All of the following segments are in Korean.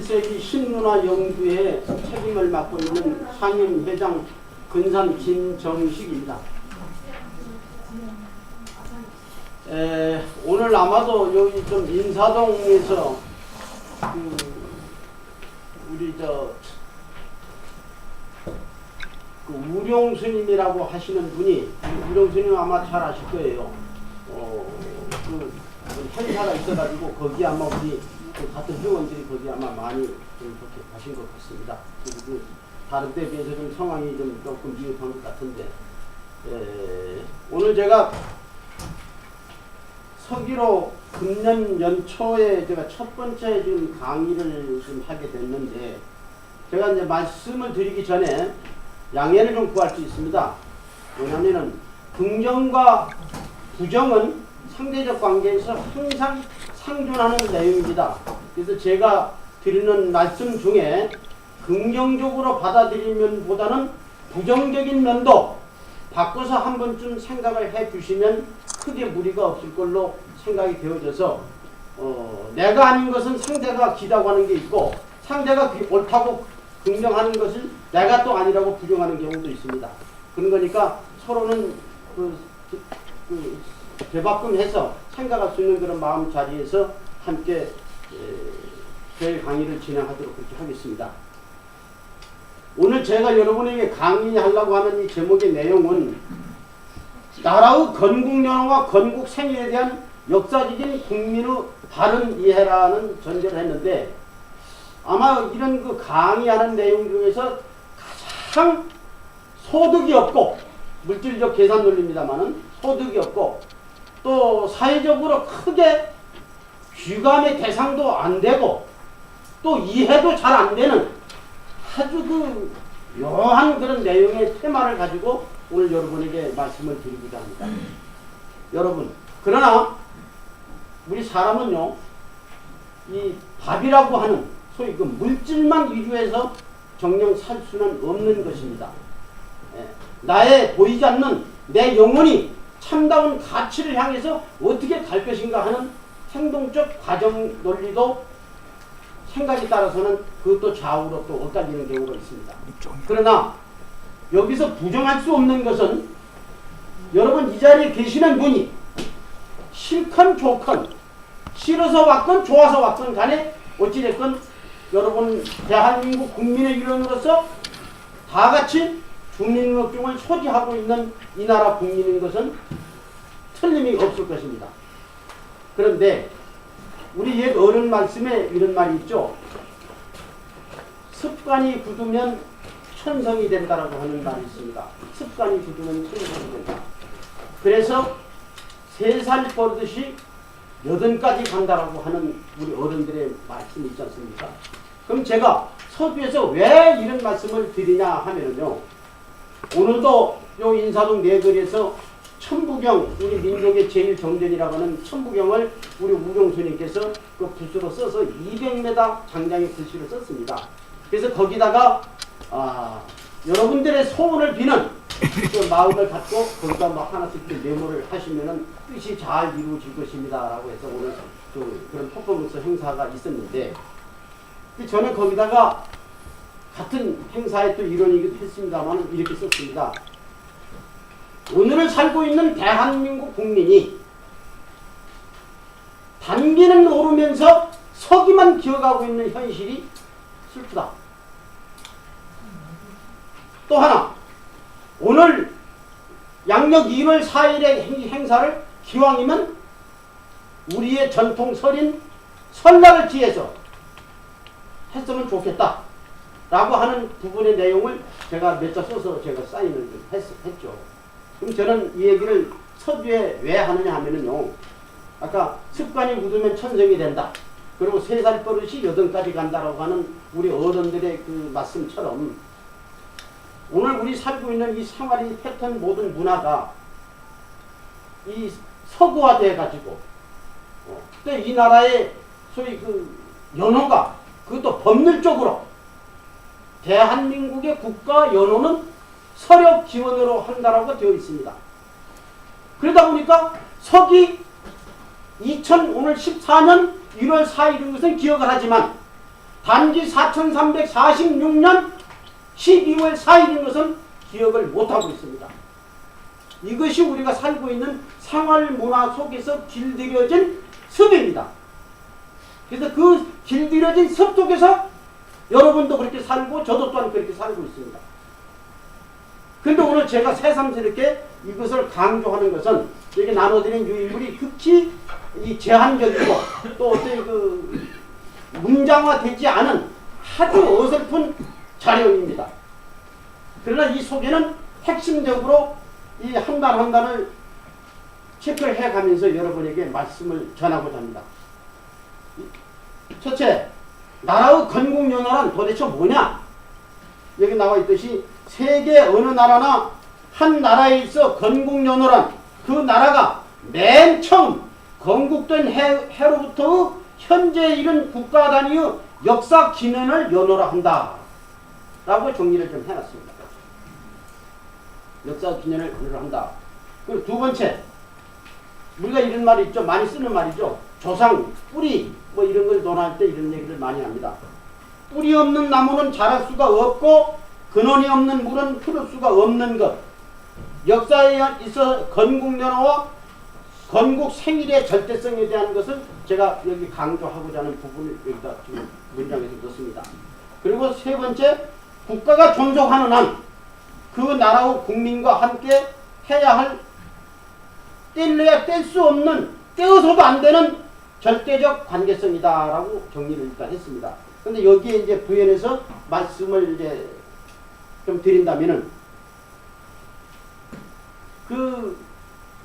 21세기 신문화 연구에 책임을 맡고 있는 상임회장 근산 김정식입니다. 오늘 아마도 여기 좀 인사동에서 우리 우룡 스님이라고 하시는 분이, 우룡 스님 아마 잘 아실 거예요. 행사가 있어가지고 거기 아마 우리 같은 회원들이 거기 아마 많이 좀 그렇게 가신 것 같습니다. 그리고 다른 때에 비해서 좀 상황이 좀 조금 미흡한 것 같은데, 오늘 제가 서기로 금년 연초에 제가 첫 번째 지금 강의를 좀 하게 됐는데, 제가 이제 말씀을 드리기 전에 양해를 좀 구할 수 있습니다. 왜냐하면은 긍정과 부정은 상대적 관계에서 항상 상존하는 내용입니다. 그래서 제가 드리는 말씀 중에 긍정적으로 받아들이면 보다는 부정적인 면도 바꿔서 한 번쯤 생각을 해 주시면 크게 무리가 없을 걸로 생각이 되어져서, 내가 아닌 것은 상대가 기다고 하는 게 있고, 상대가 옳다고 긍정하는 것을 내가 또 아니라고 부정하는 경우도 있습니다. 그런 거니까 서로는 되바꿈해서 생각할 수 있는 그런 마음 자리에서 함께 저희 강의를 진행하도록 그렇게 하겠습니다. 오늘 제가 여러분에게 강의하려고 하는 이 제목의 내용은 나라의 건국연호와 건국생일에 대한 역사적인 국민의 바른 이해라는 전제를 했는데, 아마 이런 그 강의하는 내용 중에서 가장 소득이 없고, 물질적 계산 논리입니다만은 소득이 없고, 또 사회적으로 크게 귀감의 대상도 안 되고, 또 이해도 잘 안 되는 아주 묘한 그런 내용의 테마를 가지고 오늘 여러분에게 말씀을 드리고자 합니다. 여러분, 그러나 우리 사람은요, 이 밥이라고 하는 소위 그 물질만 위주해서 정녕 살 수는 없는 것입니다. 나의 보이지 않는 내 영혼이 참다운 가치를 향해서 어떻게 갈 것인가 하는 행동적 과정 논리도 생각에 따라서는 그것도 좌우로 또 엇갈리는 경우가 있습니다. 그러나 여기서 부정할 수 없는 것은, 여러분 이 자리에 계시는 분이 싫건 좋건, 싫어서 왔건 좋아서 왔건 간에 어찌됐건 여러분 대한민국 국민의 일원으로서 다 같이 주민등록증을 소지하고 있는 이 나라 국민인 것은 틀림이 없을 것입니다. 그런데 우리 옛 어른 말씀에 이런 말이 있죠. 습관이 굳으면 천성이 된다라고 하는 말이 있습니다. 습관이 굳으면 천성이 된다. 그래서 3살 버릇이 8까지 간다라고 하는 우리 어른들의 말씀이 있지 않습니까? 그럼 제가 서두에서 왜 이런 말씀을 드리냐 하면요, 오늘도 요 인사동 내거리에서 천부경, 우리 민족의 제일 정전이라고 하는 천부경을 우리 우룡스님께서 그 붓으로 써서 200m 장장의 글씨를 썼습니다. 그래서 거기다가 여러분들의 소원을 비는 그 마음을 갖고 거기다 막 하나씩 메모를 하시면은 뜻이 잘 이루어질 것입니다 라고 해서 오늘 그런 퍼포먼스 행사가 있었는데, 저는 거기다가 같은 행사의 또 일원이기도 했습니다만 이렇게 썼습니다. 오늘을 살고 있는 대한민국 국민이 단기는 오르면서 서기만 기어가고 있는 현실이 슬프다. 또 하나, 오늘 양력 2월 4일의 행사를 기왕이면 우리의 전통 설인 설날을 기해서 했으면 좋겠다 라고 하는 부분의 내용을 제가 몇 자 써서 제가 사인을 했죠. 그럼 저는 이 얘기를 서두에 왜 하느냐 하면은요, 아까 습관이 묻으면 천성이 된다, 그리고 3살 버릇이 8까지 간다라고 하는 우리 어른들의 그 말씀처럼 오늘 우리 살고 있는 이 생활의 패턴, 모든 문화가 이 서구화돼 가지고 또 이 나라의 소위 그 연호가, 그것도 법률적으로 대한민국의 국가 연호는 서력 기원으로 한다라고 되어 있습니다. 그러다 보니까 서기 오늘 14년 1월 4일인 것은 기억을 하지만 단지 4346년 12월 4일인 것은 기억을 못하고 있습니다. 이것이 우리가 살고 있는 생활 문화 속에서 길들여진 습입니다. 그래서 그 길들여진 습 속에서 여러분도 그렇게 살고 저도 또한 그렇게 살고 있습니다. 근데 오늘 제가 새삼스럽게 이것을 강조하는 것은 여기 나눠드린 유인물이 극히 이 제한적이고 또 어떤 그 문장화되지 않은 아주 어설픈 자료입니다. 그러나 이 속에는 핵심적으로 이 한 단 한 단을 체크를 해가면서 여러분에게 말씀을 전하고자 합니다. 첫째, 나라의 건국연호란 도대체 뭐냐? 여기 나와 있듯이 세계 어느 나라나 한 나라에 있어 건국연호란 그 나라가 맨 처음 건국된 해로부터 현재 이른 국가 단위의 역사 기년을 연호라 한다. 라고 정리를 좀 해놨습니다. 역사 기년을 연호를 한다. 그리고 두 번째, 우리가 이런 말이 있죠. 많이 쓰는 말이죠. 조상, 뿌리, 뭐 이런 걸 논할 때 이런 얘기를 많이 합니다. 뿌리 없는 나무는 자랄 수가 없고 근원이 없는 물은 흐를 수가 없는 것. 역사에 있어 건국연호와 건국 생일의 절대성에 대한 것을 제가 여기 강조하고자 하는 부분을 여기다 지금 문장에서 넣습니다. 그리고 세 번째, 국가가 존속하는 한 그 나라의 국민과 함께 해야 할 뗄래야 뗄 수 없는 떼어서도 안 되는 절대적 관계성이다라고 정리를 일단 했습니다. 근데 여기에 이제 부연해서 말씀을 이제 좀 드린다면은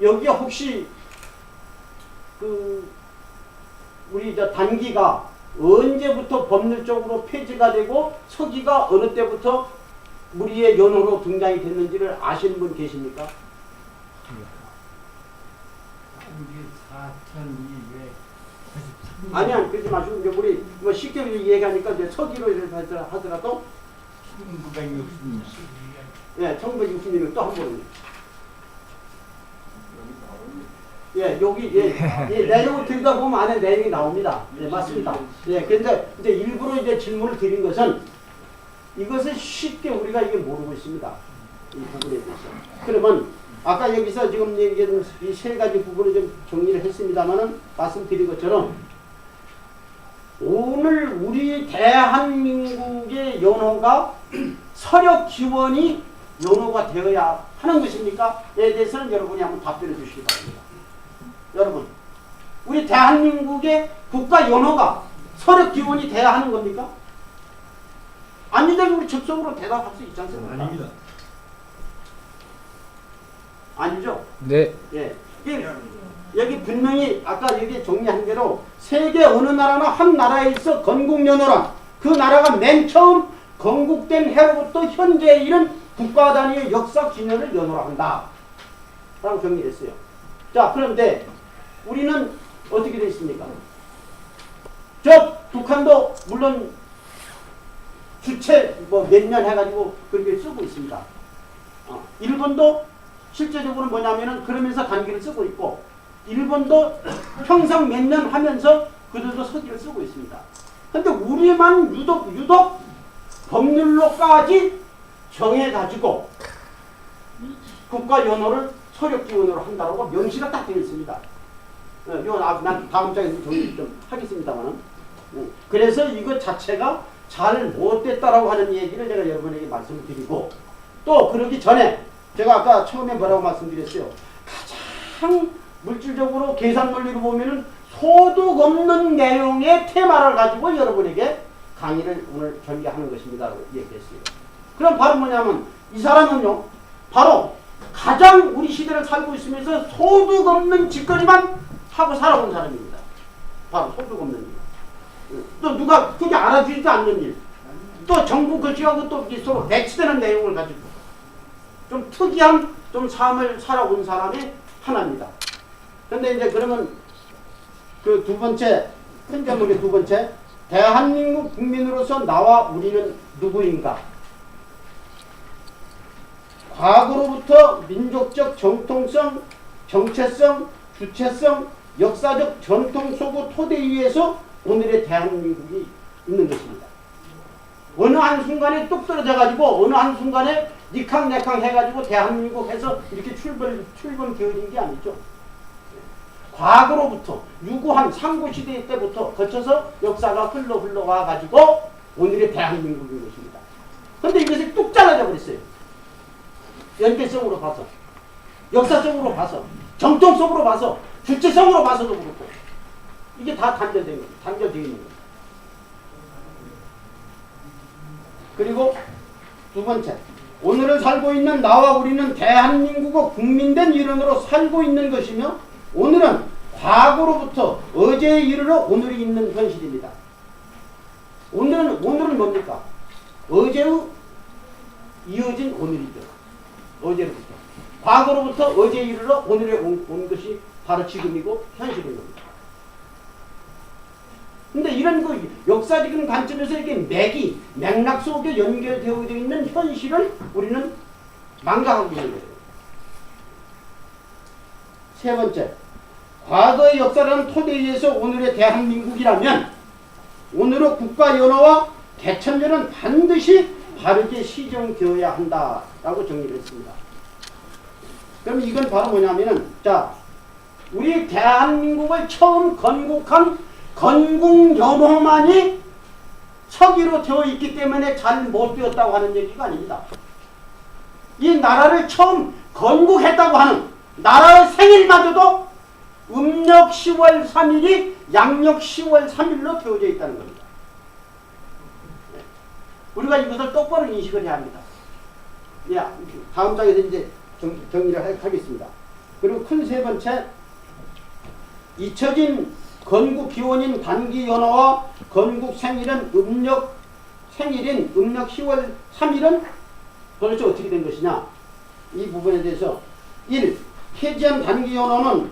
여기에 혹시 우리 저 단기가 언제부터 법률적으로 폐지가 되고 서기가 어느 때부터 무리의 연호로 등장이 됐는지를 아시는 분 계십니까? 4293년. 아니야, 그러지 마시고 이제 우리 뭐 쉽게 얘기하니까 이제 서기로 하더라도 1960년. 예, 1960년을 또 한 번은 예, 여기 내용을 들다 보면 안에 내용이 나옵니다. 예, 맞습니다. 예, 근데 이제 일부러 이제 질문을 드린 것은 이것을 쉽게 우리가 이게 모르고 있습니다. 이 부분에 대해서. 그러면 아까 여기서 지금 얘기한 이 세 가지 부분을 좀 정리를 했습니다만은 말씀드린 것처럼 오늘 우리 대한민국의 연호가 서력 기원이 연호가 되어야 하는 것입니까? 에 대해서는 여러분이 한번 답변해 주시기 바랍니다. 여러분, 우리 대한민국의 국가 연호가 서력 기원이 돼야 하는 겁니까? 아니면 우리 적극적으로 대답할 수 있지 않습니까? 아닙니다. 아니죠? 네. 예. 여기 분명히 아까 여기 정리한 대로 세계 어느 나라나 한 나라에 있어 건국연호란 그 나라가 맨 처음 건국된 해로부터 현재에 이른 국가 단위의 역사 기년을 연호라 한다. 라고 정리했어요. 자, 그런데 우리는 어떻게 되어 있습니까? 저 북한도 물론 주체 뭐 몇 년 해가지고 그렇게 쓰고 있습니다. 일본도 실제적으로 뭐냐면은 그러면서 단기를 쓰고 있고 일본도 평생 몇 년 하면서 그들도 서기를 쓰고 있습니다. 근데 우리만 유독 법률로까지 정해가지고 국가연호를 서력기원으로 한다고 명시가 딱 되어 있습니다. 이건 난 다음 장에서 정리 좀 하겠습니다만은. 그래서 이거 자체가 잘 못됐다라고 하는 얘기를 제가 여러분에게 말씀을 드리고 또 그러기 전에 제가 아까 처음에 뭐라고 말씀드렸어요. 가장 물질적으로 계산 논리로 보면은 소득 없는 내용의 테마를 가지고 여러분에게 강의를 오늘 전개하는 것입니다라고 얘기했어요. 그럼 바로 뭐냐면 이 사람은요 바로 가장 우리 시대를 살고 있으면서 소득 없는 짓거리만 하고 살아온 사람입니다. 바로 소득 없는 일. 또 누가 그게 알아주지 않는 일. 또 정부 거치하고 또 서로 배치되는 내용을 가지고 좀 특이한 좀 삶을 살아온 사람이 하나입니다. 근데 이제 그러면 그 두 번째, 현재물의 두 번째, 대한민국 국민으로서 나와 우리는 누구인가? 과거로부터 민족적 정통성, 정체성, 주체성, 역사적 전통 속의 토대 위에서 오늘의 대한민국이 있는 것입니다. 어느 한순간에 뚝 떨어져가지고 어느 한순간에 니캉내캉 해가지고 대한민국 해서 이렇게 출범 기울인 게 아니죠. 과거로부터 유구한 상고시대 때부터 거쳐서 역사가 흘러와가지고 오늘의 대한민국인 것입니다. 그런데 이것이 뚝 잘라져 버렸어요. 연계성으로 봐서, 역사적으로 봐서, 정통성으로 봐서, 주체성으로 봐서도 그렇고 이게 다 단절되어 있는 겁니다. 그리고 두 번째, 오늘을 살고 있는 나와 우리는 대한민국의 국민된 일원으로 살고 있는 것이며 오늘은 과거로부터 어제에 이르러 오늘이 있는 현실입니다. 오늘은 뭡니까? 어제의 이어진 오늘이죠. 어제로부터. 과거로부터 어제에 이르러 오늘에 온 것이 바로 지금이고 현실인 겁니다. 근데 이런 그 역사적인 관점에서 이렇게 맥락 속에 연결되어 있는 현실을 우리는 망각하고 있는 거예요. 세 번째, 과거의 역사라는 토대에 의해서 오늘의 대한민국이라면 오늘의 국가연호와 개천절은 반드시 바르게 시정되어야 한다라고 정리를 했습니다. 그럼 이건 바로 뭐냐면은, 자, 우리 대한민국을 처음 건국한 건국연호만이 서기로 되어 있기 때문에 잘 못 되었다고 하는 얘기가 아닙니다. 이 나라를 처음 건국했다고 하는 나라의 생일마저도 음력 10월 3일이 양력 10월 3일로 되어져 있다는 겁니다. 우리가 이것을 똑바로 인식을 해야 합니다. 야, 다음 장에서 이제 정리를 하겠습니다. 그리고 큰 세 번째, 잊혀진 건국 기원인 단기연호와 건국 생일인 음력 10월 3일은 도대체 어떻게 된 것이냐, 이 부분에 대해서 1. 폐지한 단기연호는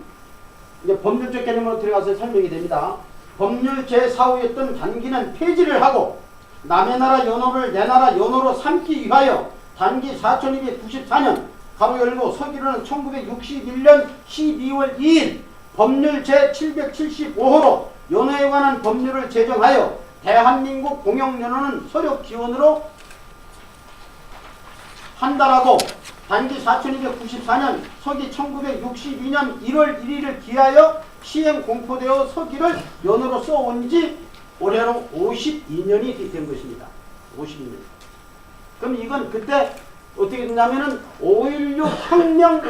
이제 법률적 개념으로 들어가서 설명이 됩니다. 법률 제4호였던 단기는 폐지를 하고 남의 나라 연호를 내 나라 연호로 삼기 위하여 단기 4294년 가로 열고 서기로는 1961년 12월 2일 법률 제775호로 연호에 관한 법률을 제정하여 대한민국 공영연호는 서력기원으로 한다라고 단기 4294년 서기 1962년 1월 1일을 기하여 시행 공포되어 서기를 연호로 써온 지 올해로 52년이 된 것입니다. 52년. 그럼 이건 그때 어떻게 됐냐면은 5.16 혁명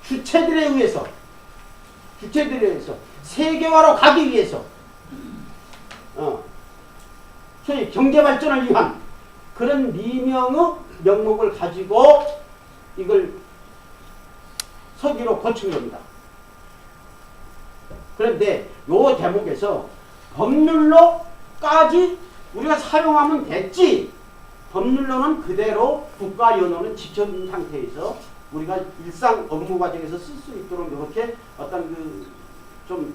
주체들에 의해서 세계화로 가기 위해서 소위 경제발전을 위한 그런 미명의 명목을 가지고 이걸 서기로 고친 겁니다. 그런데 요 대목에서 법률로까지 우리가 사용하면 됐지, 법률로는 그대로 국가연호는 지켜진 상태에서 우리가 일상 업무 과정에서 쓸 수 있도록 이렇게 어떤 좀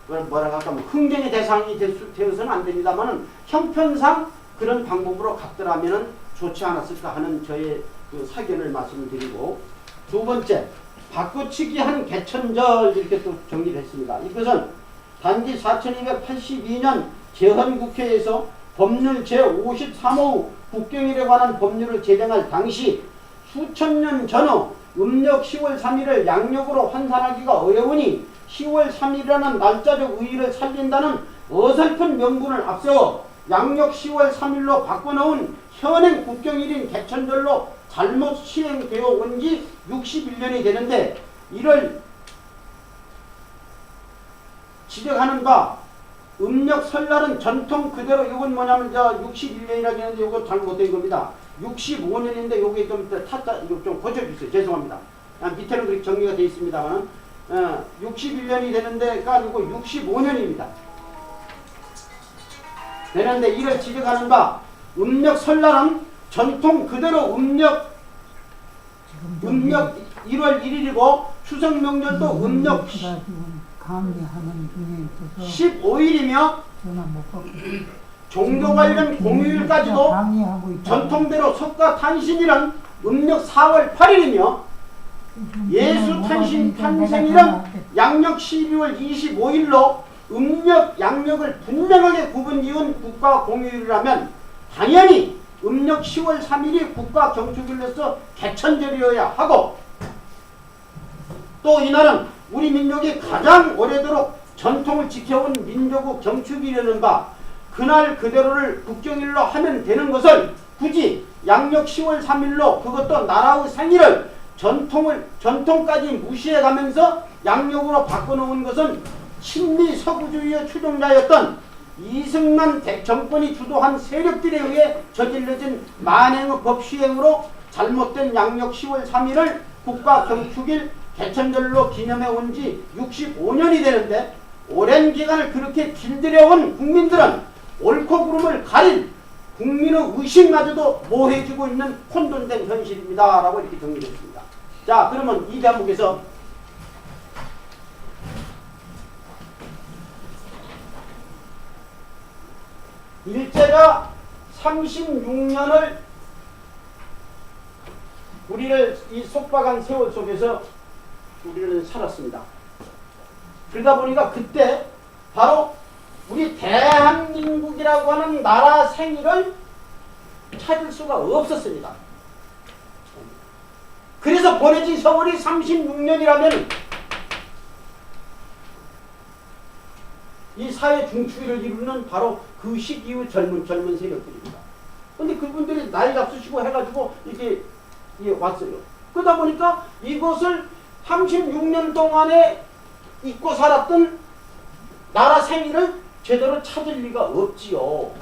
뭐라 할까, 흥정의 대상이 되어서는 안 됩니다만은 형편상 그런 방법으로 갔더라면은 좋지 않았을까 하는 저의 사견을 말씀드리고, 두 번째, 바꾸치기한 개천절 이렇게 또 정리를 했습니다. 이것은 단기 4282년 제헌국회에서 법률 제53호 국경일에 관한 법률을 제정할 당시 수천 년 전의 음력 10월 3일을 양력으로 환산하기가 어려우니 10월 3일이라는 날짜적 의의를 살린다는 어설픈 명분을 앞세워 양력 10월 3일로 바꿔놓은 현행 국경일인 개천절로 잘못 시행되어 온 지 61년이 되는데, 이를 지적하는 바 음력 설날은 전통 그대로, 이건 뭐냐면 61년이라고 했는데 이거 잘못된 겁니다. 65년인데 요게 좀 타짜, 이거 좀 고쳐주세요. 죄송합니다. 밑에는 그렇게 정리가 되어 있습니다만 61년이 되는데가 아니고 65년입니다. 되는데 이를 지적하는 바 음력 설날은 전통 그대로 음력 1월 1일이고 추석 명절도 음력 15일이며 종교 관련 공휴일까지도 전통대로 석가 탄신일은 음력 4월 8일이며 예수 탄생일은 양력 12월 25일로 음력 양력을 분명하게 구분지은 국가 공휴일이라면 당연히 음력 10월 3일이 국가 경축일로서 개천절이어야 하고, 또 이날은 우리 민족이 가장 오래도록 전통을 지켜온 민족의 경축일이라는 바 그날 그대로를 국경일로 하면 되는 것을 굳이 양력 10월 3일로 그것도 나라의 생일을 전통까지 무시해가면서 양력으로 바꿔놓은 것은 친미 서구주의의 추종자였던 이승만 정권이 주도한 세력들에 의해 저질러진 만행의 법 시행으로 잘못된 양력 10월 3일을 국가 경축일 개천절로 기념해 온 지 65년이 되는데, 오랜 기간을 그렇게 길들여온 국민들은 옳고 그름을 가릴 국민의 의식마저도 모해지고 있는 혼돈된 현실입니다. 라고 이렇게 정리했습니다. 자, 그러면 이 대목에서 일제가 36년을 우리를 이 속박한 세월 속에서 우리는 살았습니다. 그러다 보니까 그때 바로 우리 대한민국이라고 하는 나라 생일을 찾을 수가 없었습니다. 그래서 보내진 세월이 36년이라면 이 사회 중추위를 이루는 바로 그 시기의 젊은 세력들입니다. 근데 그분들이 나이 잡수시고 해가지고 이게 왔어요. 그러다 보니까 이것을 36년 동안에 잊고 살았던 나라 생일을 제대로 찾을 리가 없지요.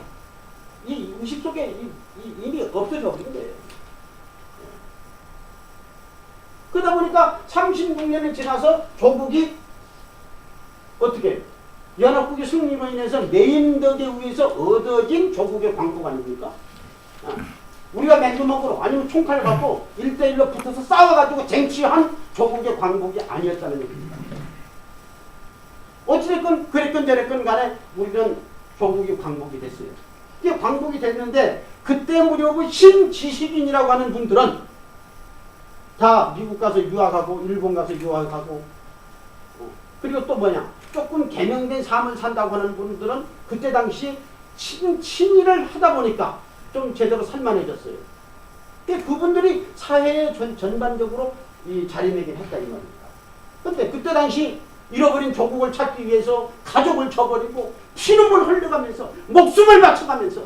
이 의식 속에 이미 없어져 버린 거예요. 그러다 보니까 36년이 지나서 조국이 어떻게 연합국의 승리로 인해서 내인덕에 의해서 얻어진 조국의 광복 아닙니까? 우리가 맨주먹으로 아니면 총칼을 갖고 1대1로 붙어서 싸워가지고 쟁취한 조국의 광복이 아니었다는 얘기입니다. 어찌됐건 그랬건 저랬건 간에 우리는 조국이 광복이 됐어요. 이게 광복이 됐는데 그때 무렵의 신지식인이라고 하는 분들은 다 미국 가서 유학하고 일본 가서 유학하고 그리고 또 뭐냐 조금 개명된 삶을 산다고 하는 분들은 그때 당시 친일을 하다 보니까 좀 제대로 살만해졌어요. 그분들이 사회에 전반적으로 이 자리매김했다 이 말입니다. 근데 그때 당시 잃어버린 조국을 찾기 위해서 가족을 쳐버리고 피눈물 흘려가면서 목숨을 바쳐가면서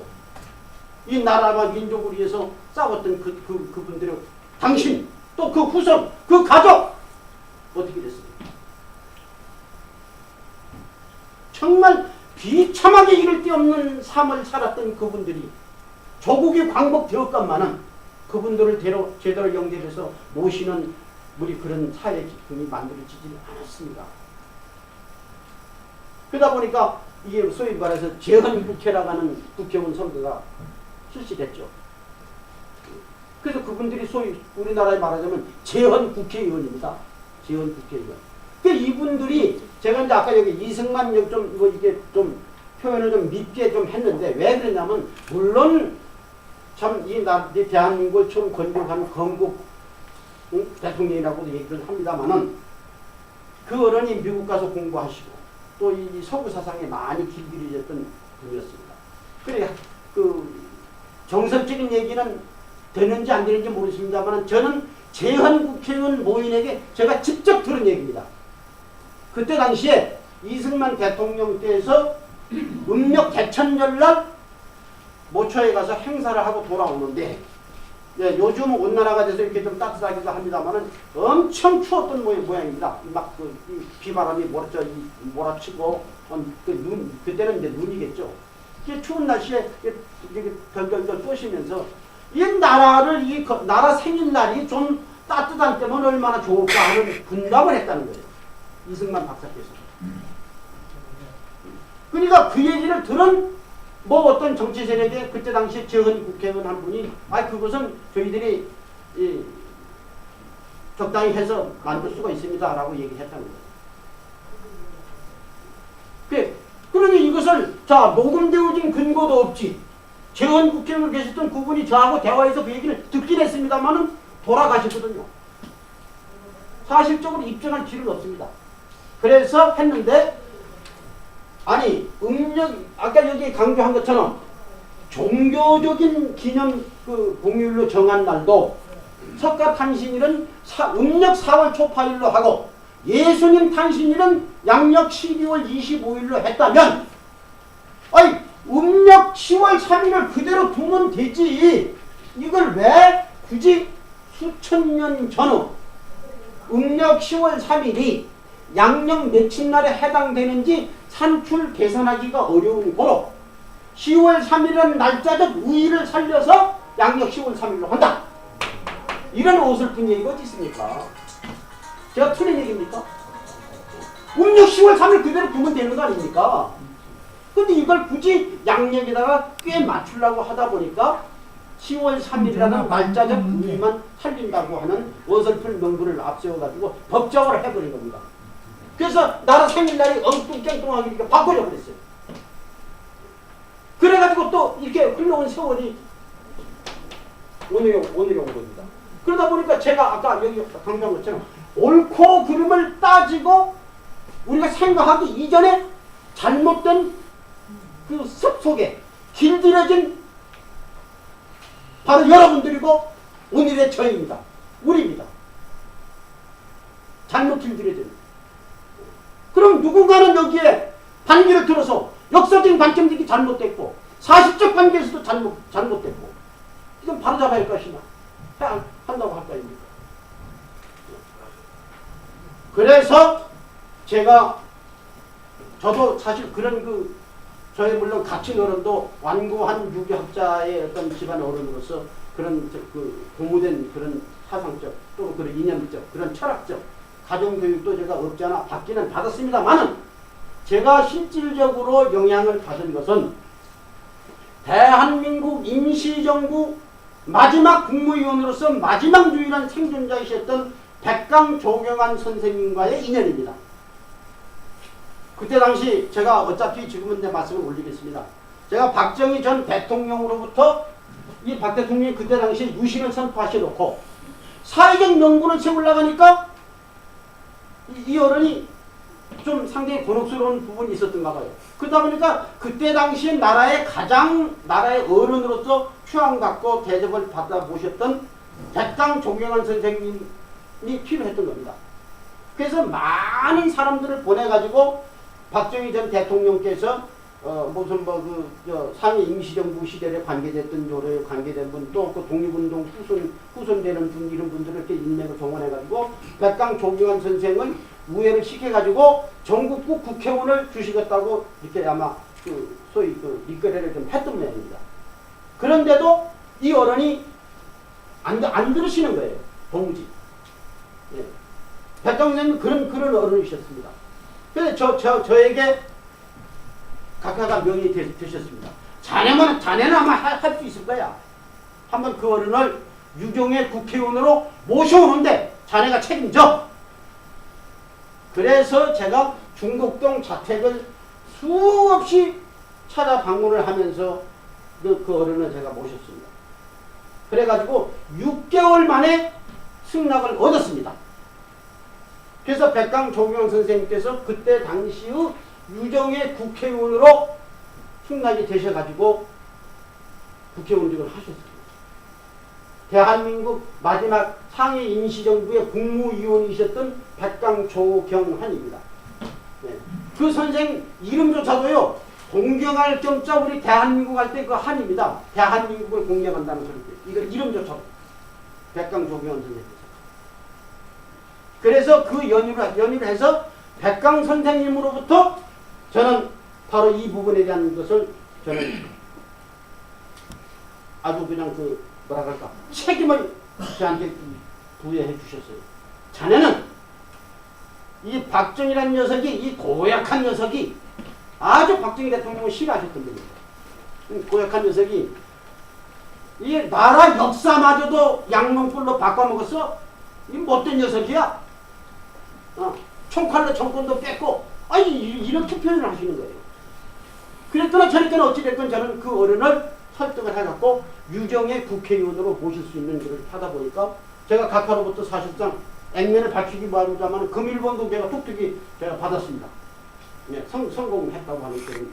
이 나라와 민족을 위해서 싸웠던 그분들의 당신 또 그 후손 그 가족 어떻게 됐습니까? 정말 비참하게 이를 데 없는 삶을 살았던 그분들이 조국이 광복되었건만은 그분들을 제대로 영접해서 모시는 우리 그런 사회 기쁨이 만들어지지 않았습니다. 그러다 보니까 이게 소위 말해서 재헌국회라고 하는 국회의원 선거가 실시됐죠. 그래서 그분들이 소위 우리나라에 말하자면 재헌국회의원입니다. 재헌국회의원. 이분들이 제가 이제 아까 여기 이승만 이게 좀 표현을 좀 밉게 좀 했는데 왜 그러냐면 물론 참 이 대한민국을 처음 건국한 건국 대통령이라고도 얘기를 합니다만은 그 어른이 미국 가서 공부하시고 또 이 서구 사상에 많이 길들여졌던 분이었습니다. 그래 그 정석적인 얘기는 되는지 안 되는지 모르겠습니다만 저는 재헌국회의원 모인에게 제가 직접 들은 얘기입니다. 그때 당시에 이승만 대통령 때에서 음력 개천절날 모처에 가서 행사를 하고 돌아오는데 요즘 온난화가 돼서 이렇게 좀 따뜻하기도 합니다만은 엄청 추웠던 모양입니다. 막 이 비바람이 몰아치고 그때는 이제 눈이겠죠. 이게 추운 날씨에 이렇게 덜덜덜 쏘시면서 이 나라를 나라 생일날이 좀 따뜻한 때면 얼마나 좋을까 하는 분담을 했다는 거예요. 이승만 박사께서. 그러니까 그 얘기를 들은 어떤 정치 세력에 그때 당시 재헌국회의원 한 분이 그것은 저희들이 적당히 해서 만들 수가 있습니다 라고 얘기했다는 거예요. 그러니 이것을 녹음되어진 근거도 없지. 재헌국회의원 계셨던 그분이 저하고 대화해서 그 얘기를 듣긴 했습니다만은 돌아가셨거든요. 사실적으로 입증할 길은 없습니다. 그래서 했는데 아까 여기 강조한 것처럼 종교적인 기념 그 공휴일로 정한 날도 석가 탄신일은 음력 4월 초파일로 하고 예수님 탄신일은 양력 12월 25일로 했다면 아니 음력 10월 3일을 그대로 두면 되지. 이걸 왜 굳이 수천 년 전후 음력 10월 3일이 양력 며칠 날에 해당되는지 산출 계산하기가 어려운 고로 10월 3일이라는 날짜적 의의를 살려서 양력 10월 3일로 한다. 이런 어설픈 얘기가 어디 있습니까? 제가 틀린 얘기입니까? 음력 10월 3일 그대로 두면 되는 거 아닙니까? 근데 이걸 굳이 양력에다가 꽤 맞추려고 하다 보니까 10월 3일이라는 날짜적 의의만 살린다고 하는 어설픈 명분을 앞세워가지고 법적으로 해버린 겁니다. 그래서 나라 생일날이 엉뚱깽뚱하니까 바꿔줘 버렸어요. 그래가지고 또 이렇게 흘러온 세월이 오늘이 온 겁니다. 그러다 보니까 제가 아까 여기 강조한 것처럼 옳고 그름을 따지고 우리가 생각하기 이전에 잘못된 그 습 속에 길들여진 바로 여러분들이고 오늘의 저입니다. 우리입니다. 잘못 길들여진. 그럼 누군가는 여기에 반기를 들어서 역사적인 관점들이 잘못됐고 사실적 관계에서도 잘못됐고 이건 바로잡아야 할 것이냐 한다고 할 거입니다. 그래서 제가 저도 사실 그런 저의 물론 가치 어른도 완고한 유교학자의 어떤 집안 어른으로서 그런 고무된 그런 사상적 또 그런 이념적 그런 철학적 가정교육도 제가 없지 않아 받기는 받았습니다만은 제가 실질적으로 영향을 받은 것은 대한민국 임시정부 마지막 국무위원으로서 마지막 유일한 생존자이셨던 백강 조경환 선생님과의 인연입니다. 그때 당시 제가 어차피 지금은 내 말씀을 올리겠습니다. 제가 박정희 전 대통령으로부터 이 박 대통령이 그때 당시 유신을 선포하셔놓고 사회적 명분을 세우려고 하니까 이 어른이 좀 상당히 곤혹스러운 부분이 있었던가 봐요. 그러다 보니까 그때 당시에 나라의 어른으로서 추앙받고 대접을 받아 보셨던 백강 조경환 선생님이 필요했던 겁니다. 그래서 많은 사람들을 보내가지고 박정희 전 대통령께서 상해 임시정부 시대에 관계됐던 요래 관계된 분 또 그 독립운동 후손되는 분 이런 분들을 이렇게 인맥을 동원해가지고 백강 조경환 선생을 우회를 시켜가지고 전국구 국회의원을 주시겠다고 이렇게 아마 소위 밑거래를 좀 했던 모양입니다. 그런데도 이 어른이 안 들으시는 거예요. 도무지. 예. 백강 선생님은 그런 어른이셨습니다. 그래서 저에게 각하가 명이 되셨습니다. 자네는 아마 할 수 있을 거야. 한번 그 어른을 유종의 국회의원으로 모셔오는데 자네가 책임져. 그래서 제가 중곡동 자택을 수없이 찾아 방문을 하면서 그 어른을 제가 모셨습니다. 그래가지고 6개월 만에 승낙을 얻었습니다. 그래서 백강 조경환 선생님께서 그때 당시의 유정의 국회의원으로 승낙이 되셔가지고 국회의원직을 하셨습니다. 대한민국 마지막 상해 임시정부의 국무위원이셨던 백강 조경환입니다. 네. 그 선생 이름조차도요 공경할 겸자 우리 대한민국 할 때 그 한입니다. 대한민국을 공경한다는 소리. 이거 이름조차도 백강 조경환 선생님. 그래서 그 연유를 해서 백강 선생님으로부터 저는 바로 이 부분에 대한 것을 저는 아주 그냥 책임을 저한테 부여해 주셨어요. 자네는 이 박정희라는 녀석이 이 고약한 녀석이 아주 박정희 대통령을 싫어하셨던 분입니다. 고약한 녀석이 이 나라 역사마저도 양문불로 바꿔먹었어. 이 못된 녀석이야. 총칼로 정권도 뺏고 이렇게 표현을 하시는 거예요. 그랬거나 저랬거나 어찌됐건 저는 그 어른을 설득을 해갖고 유정의 국회의원으로 모실 수 있는 일을 하다 보니까 제가 각하로부터 사실상 액면을 밝히기 바라자면 금일본도 제가 톡톡히 제가 받았습니다. 네, 성공했다고 하는 그런.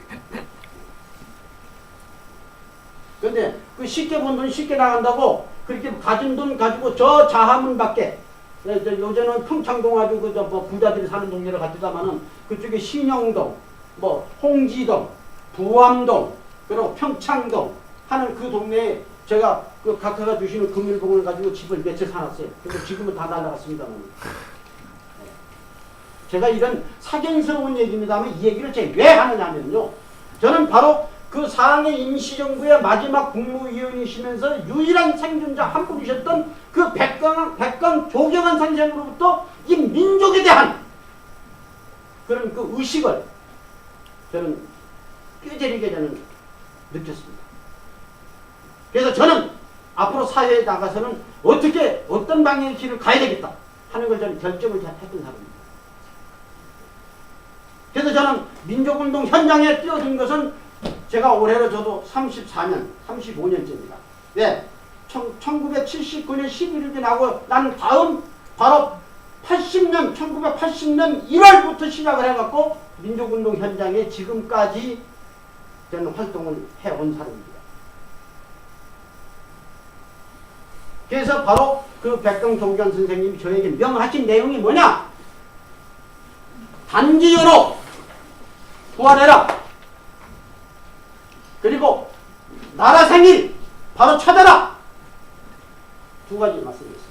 근데 그 쉽게 본 돈 쉽게 나간다고 그렇게 가진 돈 가지고 저 자하문 밖에 요새는 평창동 아주 뭐 부자들이 사는 동네를 갔다마는 그쪽에 신영동, 뭐 홍지동, 부암동, 그리고 평창동 하는 그 동네에 제가 그 각하가 주시는 금일봉을 가지고 집을 며칠 사놨어요. 근데 지금은 다 날라갔습니다만. 제가 이런 사견스러운 얘기입니다만 이 얘기를 제가 왜 하느냐면요. 저는 바로 그 상해 임시정부의 마지막 국무위원이시면서 유일한 생존자 한 분이셨던 그 백강 조경환 선생으로부터 이 민족에 대한 그런 그 의식을 저는 꾀죄리게 저는 느꼈습니다. 그래서 저는 앞으로 사회에 나가서는 어떻게 어떤 방향의 길을 가야 되겠다 하는 걸 저는 결정을 했던 사람입니다. 그래서 저는 민족운동 현장에 뛰어든 것은 제가 올해로 저도 34년, 35년째입니다. 왜? 1979년 11일에 나고 난 다음 바로 1980년 1월부터 시작을 해갖고 민족운동 현장에 지금까지 저는 활동을 해온 사람입니다. 그래서 바로 그 백강 조경 선생님이 저에게 명하신 내용이 뭐냐? 단기여로 부활해라. 그리고 나라 생일 바로 찾아라. 두 가지 말씀드렸습니다.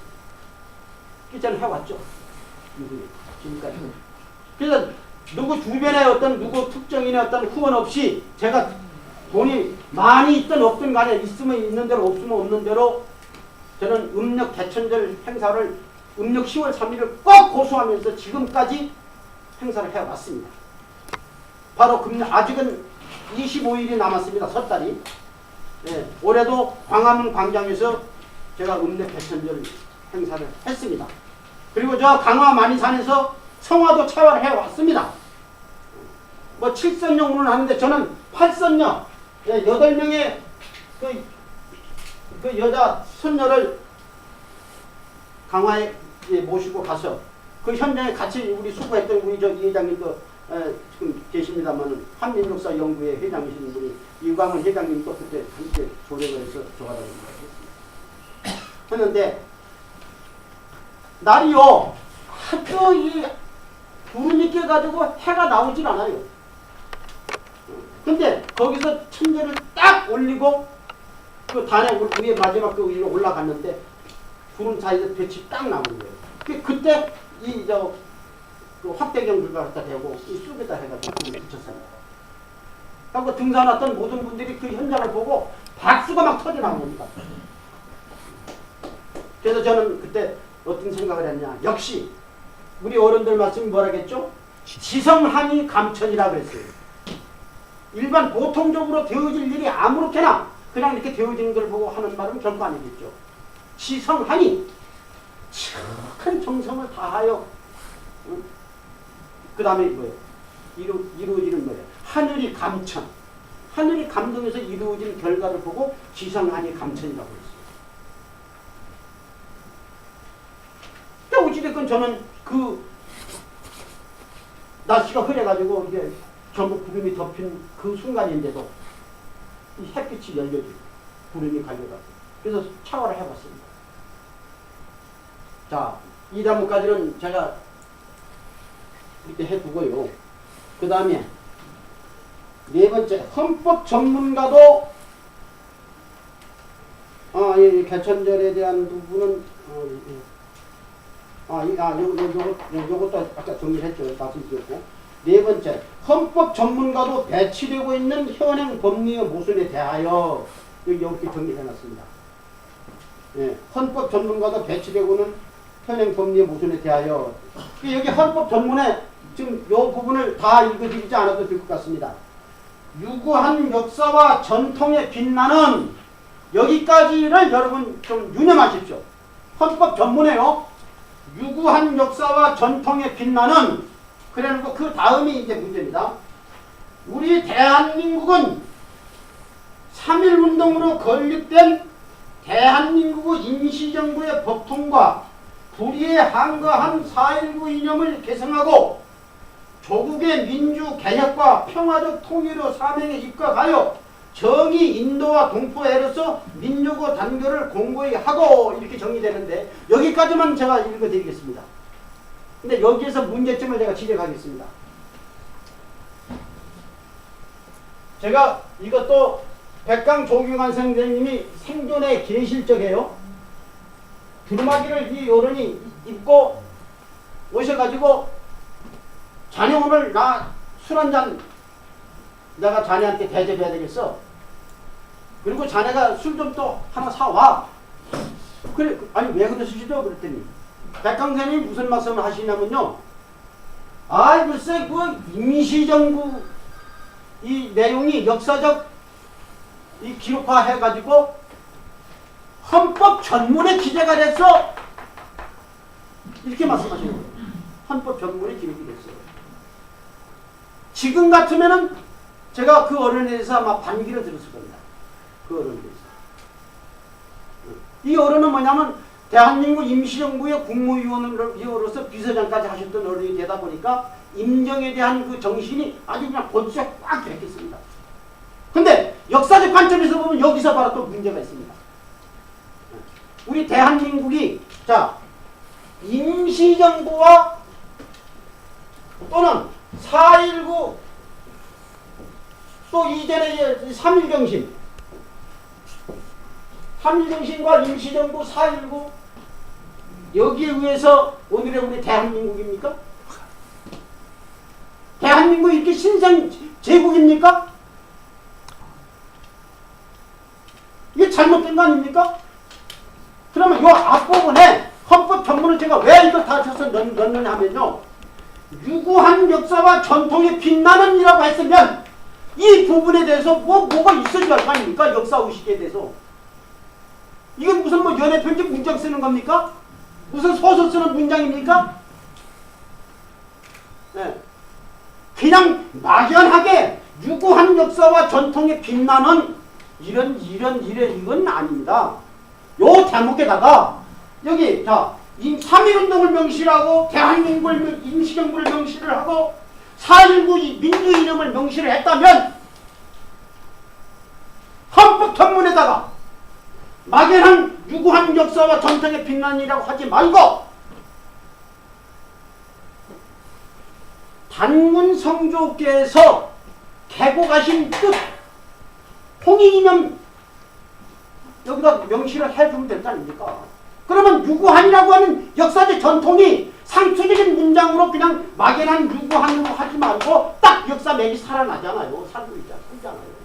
저는 해왔죠. 지금까지. 그래서 누구 주변에 어떤 누구 특정인의 어떤 후원 없이 제가 돈이 많이 있든 없든 간에 있으면 있는 대로 없으면 없는 대로 저는 음력 개천절 행사를 음력 10월 3일을 꼭 고수하면서 지금까지 행사를 해왔습니다. 바로 아직은 25일이 남았습니다. 석 달이. 예, 올해도 광화문 광장에서 제가 음력 개천절 행사를 했습니다. 그리고 저 강화 만이산에서 성화도 체화를 해왔습니다. 뭐 7선녀 오늘 하는데 저는 8선녀 8명의 그 여자 선녀를 강화에 모시고 가서 그 현장에 같이 우리 수고했던 우리 저 이 회장님도 지금 계십니다만 한민족사 연구회 회장이시는 분이 유광훈 회장님도 그때 함께 조력을 해서 조화를 했는데 날이요 하도 이 구름이 껴가지고 해가 나오질 않아요. 근데 거기서 천재를 딱 올리고 그 단에 위에 마지막 그 위로 올라갔는데 구름 사이에서 빛이 딱 나오는 거예요. 그때 그 확대경을 갖다 대고 이 쑥에다 해가지고 구름을 붙였습니다. 그리고 등산 왔던 모든 분들이 그 현장을 보고 박수가 막 터져 나옵니다. 그래서 저는 그때 어떤 생각을 했냐. 역시 우리 어른들 말씀이 뭐라겠죠? 지성하니 감천이라 그랬어요. 일반 보통적으로 되어질 일이 아무렇게나 그냥 이렇게 되어지는 걸 보고 하는 말은 결코 아니겠죠. 지성하니 큰 정성을 다하여 그 다음에 뭐예요? 이루어지는 뭐예요? 하늘이 감천. 하늘이 감동해서 이루어진 결과를 보고 지성하니 감천이라고 했어요. 어찌됐건 저는 그 날씨가 흐려가지고 이게 전부 구름이 덮인 그 순간인데도 이 햇빛이 열려지고 구름이 갈려가고 그래서 차화를 해봤습니다. 자, 이 단문까지는 제가 이렇게 해두고요. 그 다음에 네 번째 헌법 전문가도 이 개천절에 대한 부분은 요것도 아까 정리했죠. 말씀드렸고. 네 번째, 헌법 전문가도 배치되고 있는 현행 법리의 모순에 대하여 이렇게 정리해놨습니다. 예, 헌법 전문가도 배치되고 있는 현행 법리의 모순에 대하여 여기 헌법 전문에 지금 이 부분을 다 읽어드리지 않아도 될 것 같습니다. 유구한 역사와 전통에 빛나는 여기까지를 여러분 좀 유념하십시오. 헌법 전문에요. 유구한 역사와 전통에 빛나는 그래놓고 그 다음이 이제 문제입니다. 우리 대한민국은 3.1운동으로 건립된 대한민국 임시정부의 법통과 불의에 한가한 4.19 이념을 계승하고 조국의 민주개혁과 평화적 통일의 사명에 입각하여 정의 인도와 동포애로서 민족의 단결을 공고히 하고 이렇게 정의되는데 여기까지만 제가 읽어드리겠습니다. 근데 여기에서 문제점을 제가 지적하겠습니다. 제가 이것도 백강 조경환 선생님이 생존에 계실 적에요. 두루마기를 이 어른이 입고 오셔가지고 자네 오늘 나 술 한잔 내가 자네한테 대접해야 되겠어. 그리고 자네가 술 좀 또 하나 사와. 그래, 아니 왜 그러시죠? 그랬더니 백강 선생님이 무슨 말씀을 하시냐면요. 아이 글쎄 그 임시정부 이 내용이 역사적 이 기록화 해가지고 헌법 전문에 기재가 됐어. 이렇게 말씀하시는 거예요. 헌법 전문에 기록이 됐어요. 지금 같으면은 제가 그 어른에 대해서 아마 반기를 들었을 겁니다. 그 어른에 대해서. 이 어른은 뭐냐면 대한민국 임시정부의 국무위원으로서 비서장까지 하셨던 어른이 되다 보니까 임정에 대한 그 정신이 아주 그냥 본수에 꽉 들어있겠습니다. 근데 역사적 관점에서 보면 여기서 바로 또 문제가 있습니다. 우리 대한민국이 자 임시정부와 또는 4.19 또 이전에 3.1경신 3.1경신과 임시정부 4.19 여기에 의해서 오늘의 우리 대한민국입니까? 대한민국 이렇게 신생 제국입니까? 이게 잘못된 거 아닙니까? 그러면 이 앞부분에 헌법 전문을 제가 왜 이걸 다 쳐서 넣느냐 하면요. 유구한 역사와 전통의 빛나는 이라고 했으면 이 부분에 대해서 뭐가 있어야 할 거 아닙니까? 역사의식에 대해서. 이건 무슨 뭐 연애편지 문장 쓰는 겁니까? 무슨 소설 쓰는 문장입니까? 네. 그냥 막연하게 유구한 역사와 전통에 빛나는 이건 아닙니다. 요 대목에다가 여기 자 3.1운동을 명시하고 대한민국을 임시정부를 명시를 하고 4.19 민주이념을 명시를 했다면 헌법 전문에다가 막연한 유구한 역사와 전통의 빛난이라고 하지 말고 단군 성조께서 개고가신 뜻 홍익이념 여기다 명시를 해주면 될 거 아닙니까? 그러면 유구한이라고 하는 역사적 전통이 상투적인 문장으로 그냥 막연한 유구한으로 하지 말고 딱 역사 맥이 살아나잖아요. 살고 있잖아요.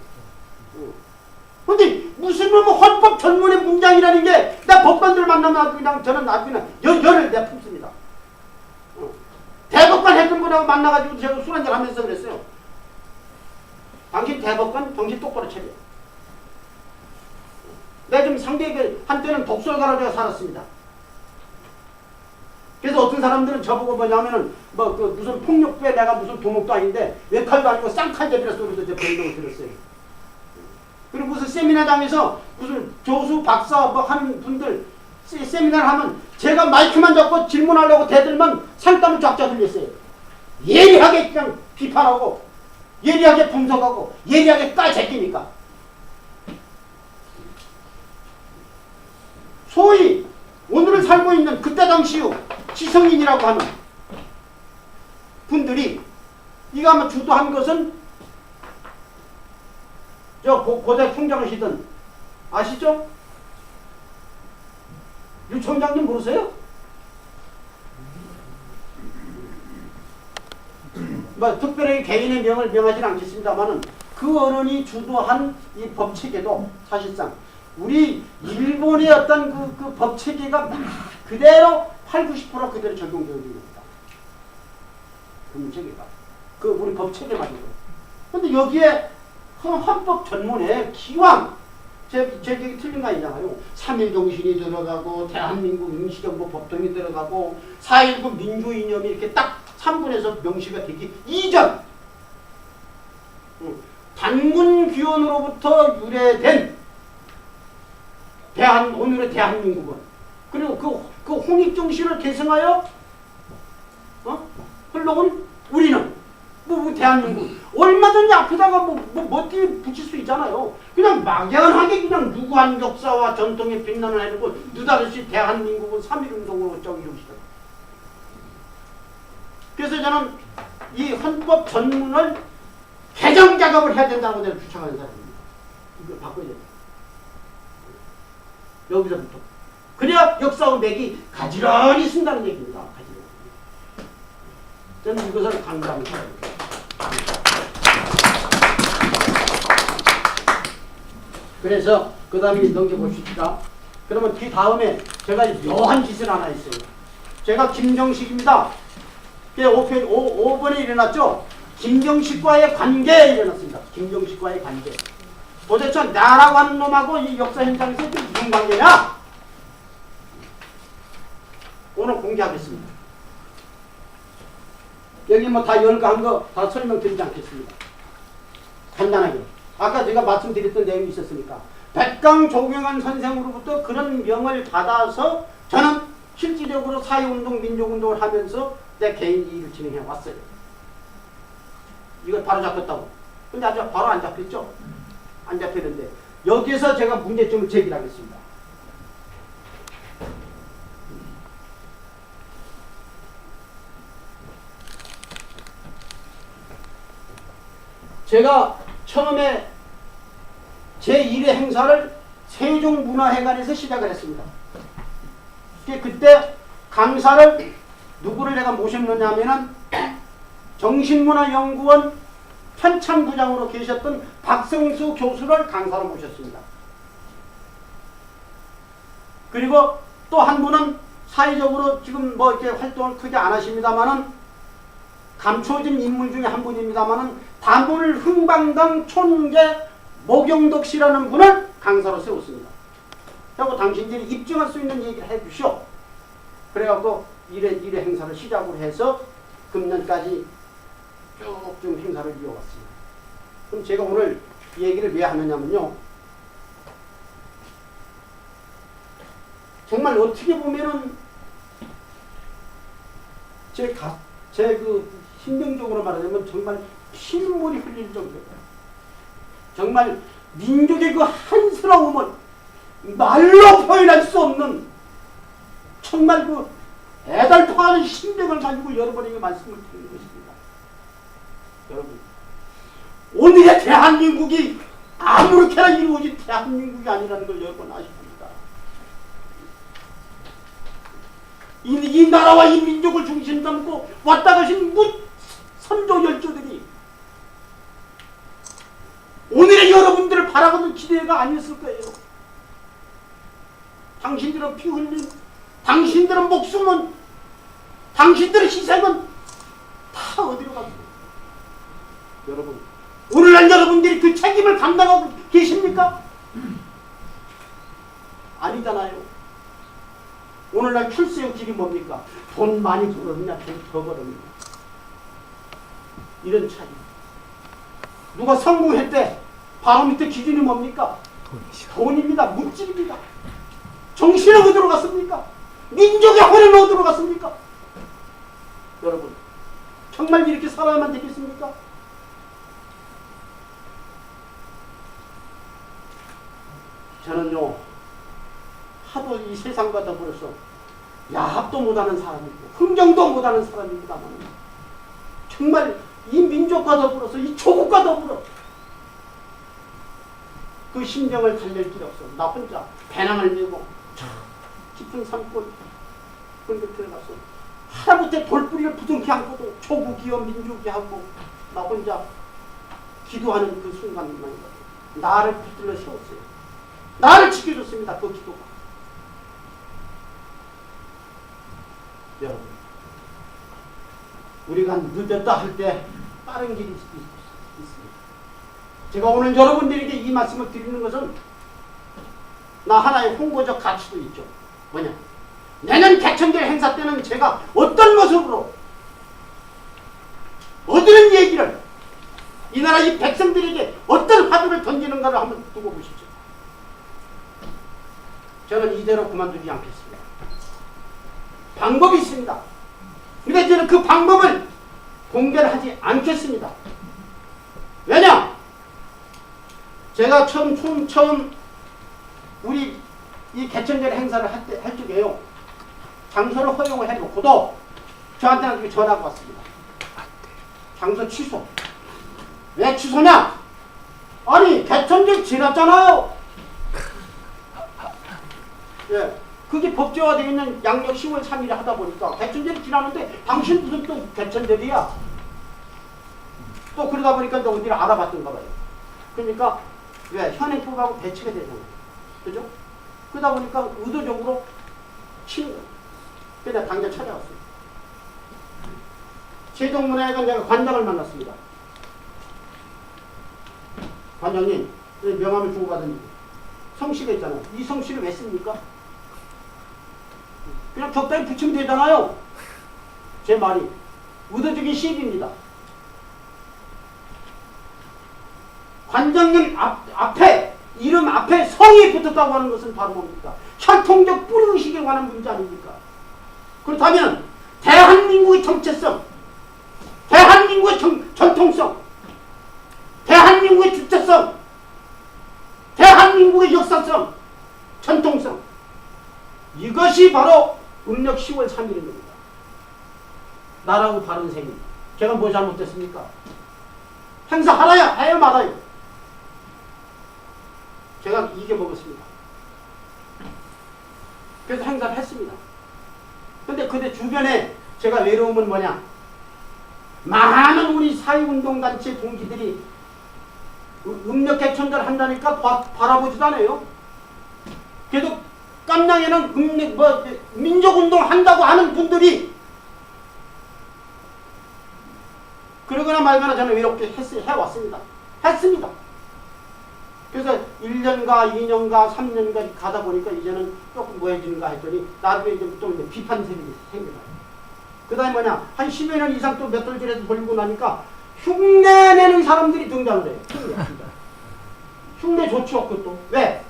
근데 무슨 뭐 헌법 전문의 문장이라는 게 나 법관들 만나면 그냥 저는 아주 그냥 열을 내품습니다. 대법관 했던 분하고 만나가지고 제가 술 한잔 하면서 그랬어요. 당신 대법관 정신 똑바로 차려. 내가 좀 상대에게 한때는 독설가로 제가 살았습니다. 그래서 어떤 사람들은 저보고 뭐냐면은 뭐 그 무슨 폭력배 내가 무슨 도목도 아닌데 외칼도 아니고 쌍칼잡이라 소리도 제 변명을 들었어요. 그리고 무슨 세미나장에서 무슨 교수 박사 뭐 하는 분들 세미나를 하면 제가 마이크만 잡고 질문하려고 대들면 상담을 쫙쫙 흘렸어요. 예리하게 그냥 비판하고 예리하게 분석하고 예리하게 까제끼니까 소위 오늘을 살고 있는 그때 당시요 지성인이라고 하는 분들이 이거 아마 주도한 것은 저 고대 총장이시던 아시죠? 유 총장님 모르세요? 뭐 특별히 개인의 명을 명하지는 않겠습니다만은 그 어른이 주도한 이 법체계도 사실상 우리 일본의 어떤 그 법체계가 그대로 80~90% 그대로 적용되어 있는 겁니다. 그 문체계가. 그 우리 법체계 말이죠. 근데 여기에 헌법 전문에 기왕 제 얘기 틀린 거 아니잖아요. 3.1경신이 들어가고 대한민국 임시정부 법통이 들어가고 4.19 민주이념이 이렇게 딱 3분에서 명시가 되기 이전 단군 귀원으로부터 유래된 오늘의 대한민국은 그리고 그 홍익정신을 계승하여 흘러온 우리는 뭐 대한민국 얼마든지 앞에다가 멋띠 붙일 수 있잖아요. 그냥 막연하게 그냥 누구한 역사와 전통에 빛나는 해놓고 느닷없이 대한민국은 3.1운동으로 저기 이러시더라고요. 그래서 저는 이 헌법 전문을 개정 작업을 해야 된다고 내가 주장하는 사람입니다. 이걸 바꿔야 된다. 여기서부터. 그래야 역사의 맥이 가지런히 쓴다는 얘기입니다. 가지런히. 저는 이것을 강조합니다. 그래서 그 다음에 넘겨보십시다. 그러면 그 다음에 제가 묘한 짓을 하나 했어요. 제가 김정식입니다. 5번에 일어났죠. 김정식과의 관계에 일어났습니다. 김정식과의 관계. 도대체 나라고 하는 놈하고 이 역사 현장에서 무슨 관계냐? 오늘 공개하겠습니다. 여기 뭐 다 열거한 거 다 설명드리지 않겠습니다. 간단하게. 아까 제가 말씀드렸던 내용이 있었으니까. 백강 조경환 선생으로부터 그런 명을 받아서 저는 실질적으로 사회운동, 민족운동을 하면서 내 개인 일을 진행해 왔어요. 이걸 바로 잡혔다고. 근데 아주 바로 안 잡혔죠? 안 잡혔는데 여기서 제가 문제점을 제기하겠습니다. 제가 처음에 제1회 행사를 세종문화회관에서 시작을 했습니다. 그때 강사를 누구를 내가 모셨느냐 하면은 정신문화연구원 편찬부장으로 계셨던 박성수 교수를 강사로 모셨습니다. 그리고 또 한 분은 사회적으로 지금 뭐 이렇게 활동을 크게 안 하십니다만은 감춰진 인물 중에 한 분입니다만은 다물 흥방당 총재 모경덕 씨라는 분을 강사로 세웠습니다. 그리고 당신들이 입증할 수 있는 얘기를 해주시오. 그래갖고 1회 행사를 시작으로 해서 금년까지 쭉 행사를 이어왔습니다. 그럼 제가 오늘 이 얘기를 왜 하느냐면요. 정말 어떻게 보면은 제 심정적으로 말하자면 정말 피눈물이 흘릴 정도예요. 정말 민족의 그 한스러움을 말로 표현할 수 없는 정말 그 애달파하는 심정을 가지고 여러분에게 말씀을 드리는 것입니다. 여러분, 오늘의 대한민국이 아무렇게나 이루어진 대한민국이 아니라는 걸 여러분 아셔야 합니다. 이 나라와 이 민족을 중심 삼고 왔다 가신 선조 열조들이 오늘의 여러분들을 바라보는 기대가 아니었을 거예요. 당신들은 피 흘린, 당신들은 목숨은, 당신들의 희생은 다 어디로 갔어요? 여러분, 오늘날 여러분들이 그 책임을 감당하고 계십니까? 아니잖아요. 오늘날 출세의 길이 뭡니까? 돈 많이 벌었느냐, 돈 더 벌었느냐. 이런 차이. 누가 성공했대? 바로 밑에 기준이 뭡니까? 돈입니다. 물질입니다. 정신은 어디로 갔습니까? 민족의 혼은 어디로 갔습니까? 여러분, 정말 이렇게 살아야만 되겠습니까? 저는요, 하도 이 세상과 더불어서 야합도 못하는 사람이고 흥정도 못하는 사람입니다만 정말 이 민족과 더불어서 이 조국과 더불어 그 심정을 달랠 길이 없어. 나 혼자 배낭을 메고 깊은 산골 그런데 들어가서 하다못해 돌뿌리를 부둥켜 안고도 조국이여 민족이 하고 나 혼자 기도하는 그 순간만 나를 붙들러 세웠어요. 나를 지켜줬습니다. 그 기도가. 여러분, 우리가 늦었다 할 때 빠른 길이 있습니다. 제가 오늘 여러분들에게 이 말씀을 드리는 것은 나 하나의 홍보적 가치도 있죠. 뭐냐? 내년 개천절 행사 때는 제가 어떤 모습으로 어떤 얘기를 이 나라 이 백성들에게 어떤 화두를 던지는가를 한번 두고 보시죠. 저는 이대로 그만두지 않겠습니다. 방법이 있습니다. 근데 저는 그 방법을 공개를 하지 않겠습니다. 왜냐? 제가 처음 우리 이 개천절 행사를 할 적에요. 장소를 허용을 해놓고도 저한테 나중에 전화가 왔습니다. 장소 취소. 왜 취소냐? 아니 개천절 지났잖아요. 예, 그게 법제화되어 있는 양력 10월 3일에 하다 보니까 개천절이 지났는데 당신 무슨 또 개천절이야? 또 그러다 보니까 또 어디를 알아봤던가 봐요. 그러니까 왜 현행법하고 배치가 되잖아요. 그죠? 그러다 보니까 의도적으로 치는 거예요. 그래서 당장 찾아왔어요. 세종문화회관 제가 관장을 만났습니다. 관장님, 명함을 주고받은 성씨가 있잖아요. 이 성씨를 왜 씁니까? 그냥 적당히 붙이면 되잖아요. 제 말이 의도적인 시비입니다. 관장님 앞에 이름 앞에 성이 붙었다고 하는 것은 바로 뭡니까? 혈통적 뿌리의식에 관한 문제 아닙니까? 그렇다면 대한민국의 정체성, 대한민국의 전통성, 대한민국의 주체성, 대한민국의 역사성, 전통성, 이것이 바로 음력 10월 3일인 겁니다. 나라의 바른 생일. 제가 뭐 잘못됐습니까? 행사하라야 해야 말아요. 제가 이겨먹었습니다. 그래서 행사를 했습니다. 근데 그때 주변에 제가 외로움은 뭐냐? 많은 우리 사회운동단체 동지들이 음력 개천절 한다니까 바라보지도 않아요. 그래도 깜냥에는 민족운동 한다고 하는 분들이 그러거나 말거나 저는 외롭게 해왔습니다. 했습니다. 그래서 1년가 2년가 3년가 가다 보니까 이제는 조금 뭐해지는가 했더니 나중에 또 이제 비판세력이 생겨나요. 그 다음에 뭐냐, 한 10여 년 이상 또 몇 돌질해서 돌리고 나니까 흉내내는 사람들이 등장을 해요. 흉내 좋죠, 그것도. 왜?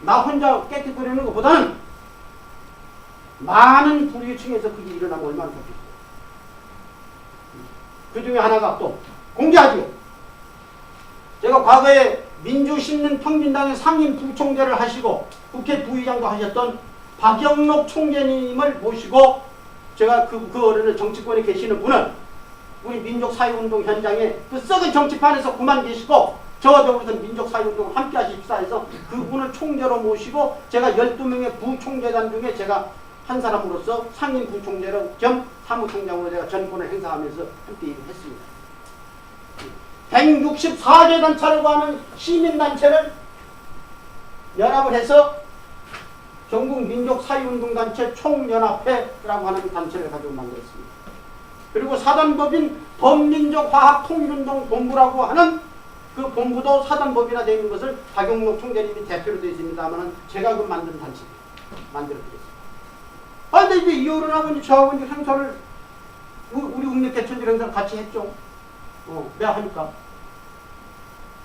나 혼자 깨끗거리는 것보다는 많은 불의층에서 그게 일어나면 얼마나 좋겠어요. 그 중에 하나가 또 공개하죠. 제가 과거에 민주신문평진당의 상임 부총재를 하시고 국회 부의장도 하셨던 박영록 총재님을 모시고 제가 그 어른의 정치권에 계시는 분은 우리 민족사회운동 현장에 그 썩은 정치판에서 그만 계시고 저더불어서 민족사회운동을 함께 하십사 해서 그분을 총재로 모시고 제가 12명의 부총재단 중에 제가 한 사람으로서 상임 부총재로 겸 사무총장으로 제가 전권을 행사하면서 함께 일을 했습니다. 164개 단체라고 하는 시민단체를 연합을 해서 전국민족사회운동단체 총연합회라고 하는 단체를 가지고 만들었습니다. 그리고 사단법인 범민족화합통일운동본부라고 하는 그 본부도 사단법인화 되어 있는 것을 박용록 총재님이 대표로 되어 있습니다만 제가 그 만든 단체를 만들어드렸습니다. 아, 근데 이제 이어른하고 저하고 이제 행사를 우리 음력 개천절 행사를 같이 했죠. 내가 하니까.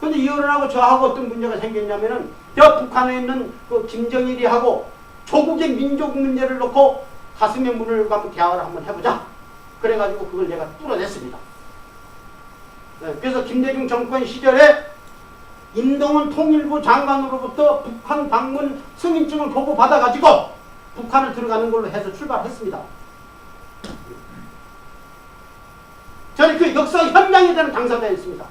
근데 이어른하고 저하고 어떤 문제가 생겼냐면은 저 북한에 있는 그 김정일이 하고 조국의 민족 문제를 놓고 가슴에 문을 감고 대화를 한번 해보자. 그래가지고 그걸 내가 뚫어냈습니다. 네, 그래서 김대중 정권 시절에 임동원 통일부 장관으로부터 북한 방문 승인증을 보고 받아가지고 북한을 들어가는 걸로 해서 출발했습니다. 저는 그 역사 현장에 대한 당사자였습니다.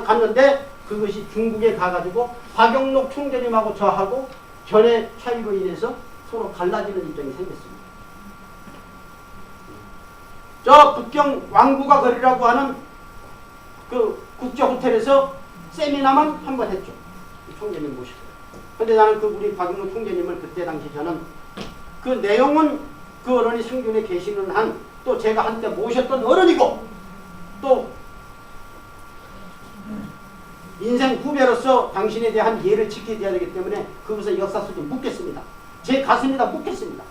갔는데 그것이 중국에 가가지고 박영록 총재님하고 저하고 견해 차이로 인해서 서로 갈라지는 입장이 생겼습니다. 저 북경 왕국가 거리라고 하는 그 국제호텔에서 세미나만 한 번 했죠. 총재님 모시고. 근데 나는 그 우리 박영록 총재님을 그때 당시 저는 그 내용은 그 어른이 생존에 계시는 한 또 제가 한때 모셨던 어른이고 또 인생 후배로서 당신에 대한 예를 지켜야 되기 때문에 그것을 역사 속에 묻겠습니다. 제 가슴에다 묻겠습니다.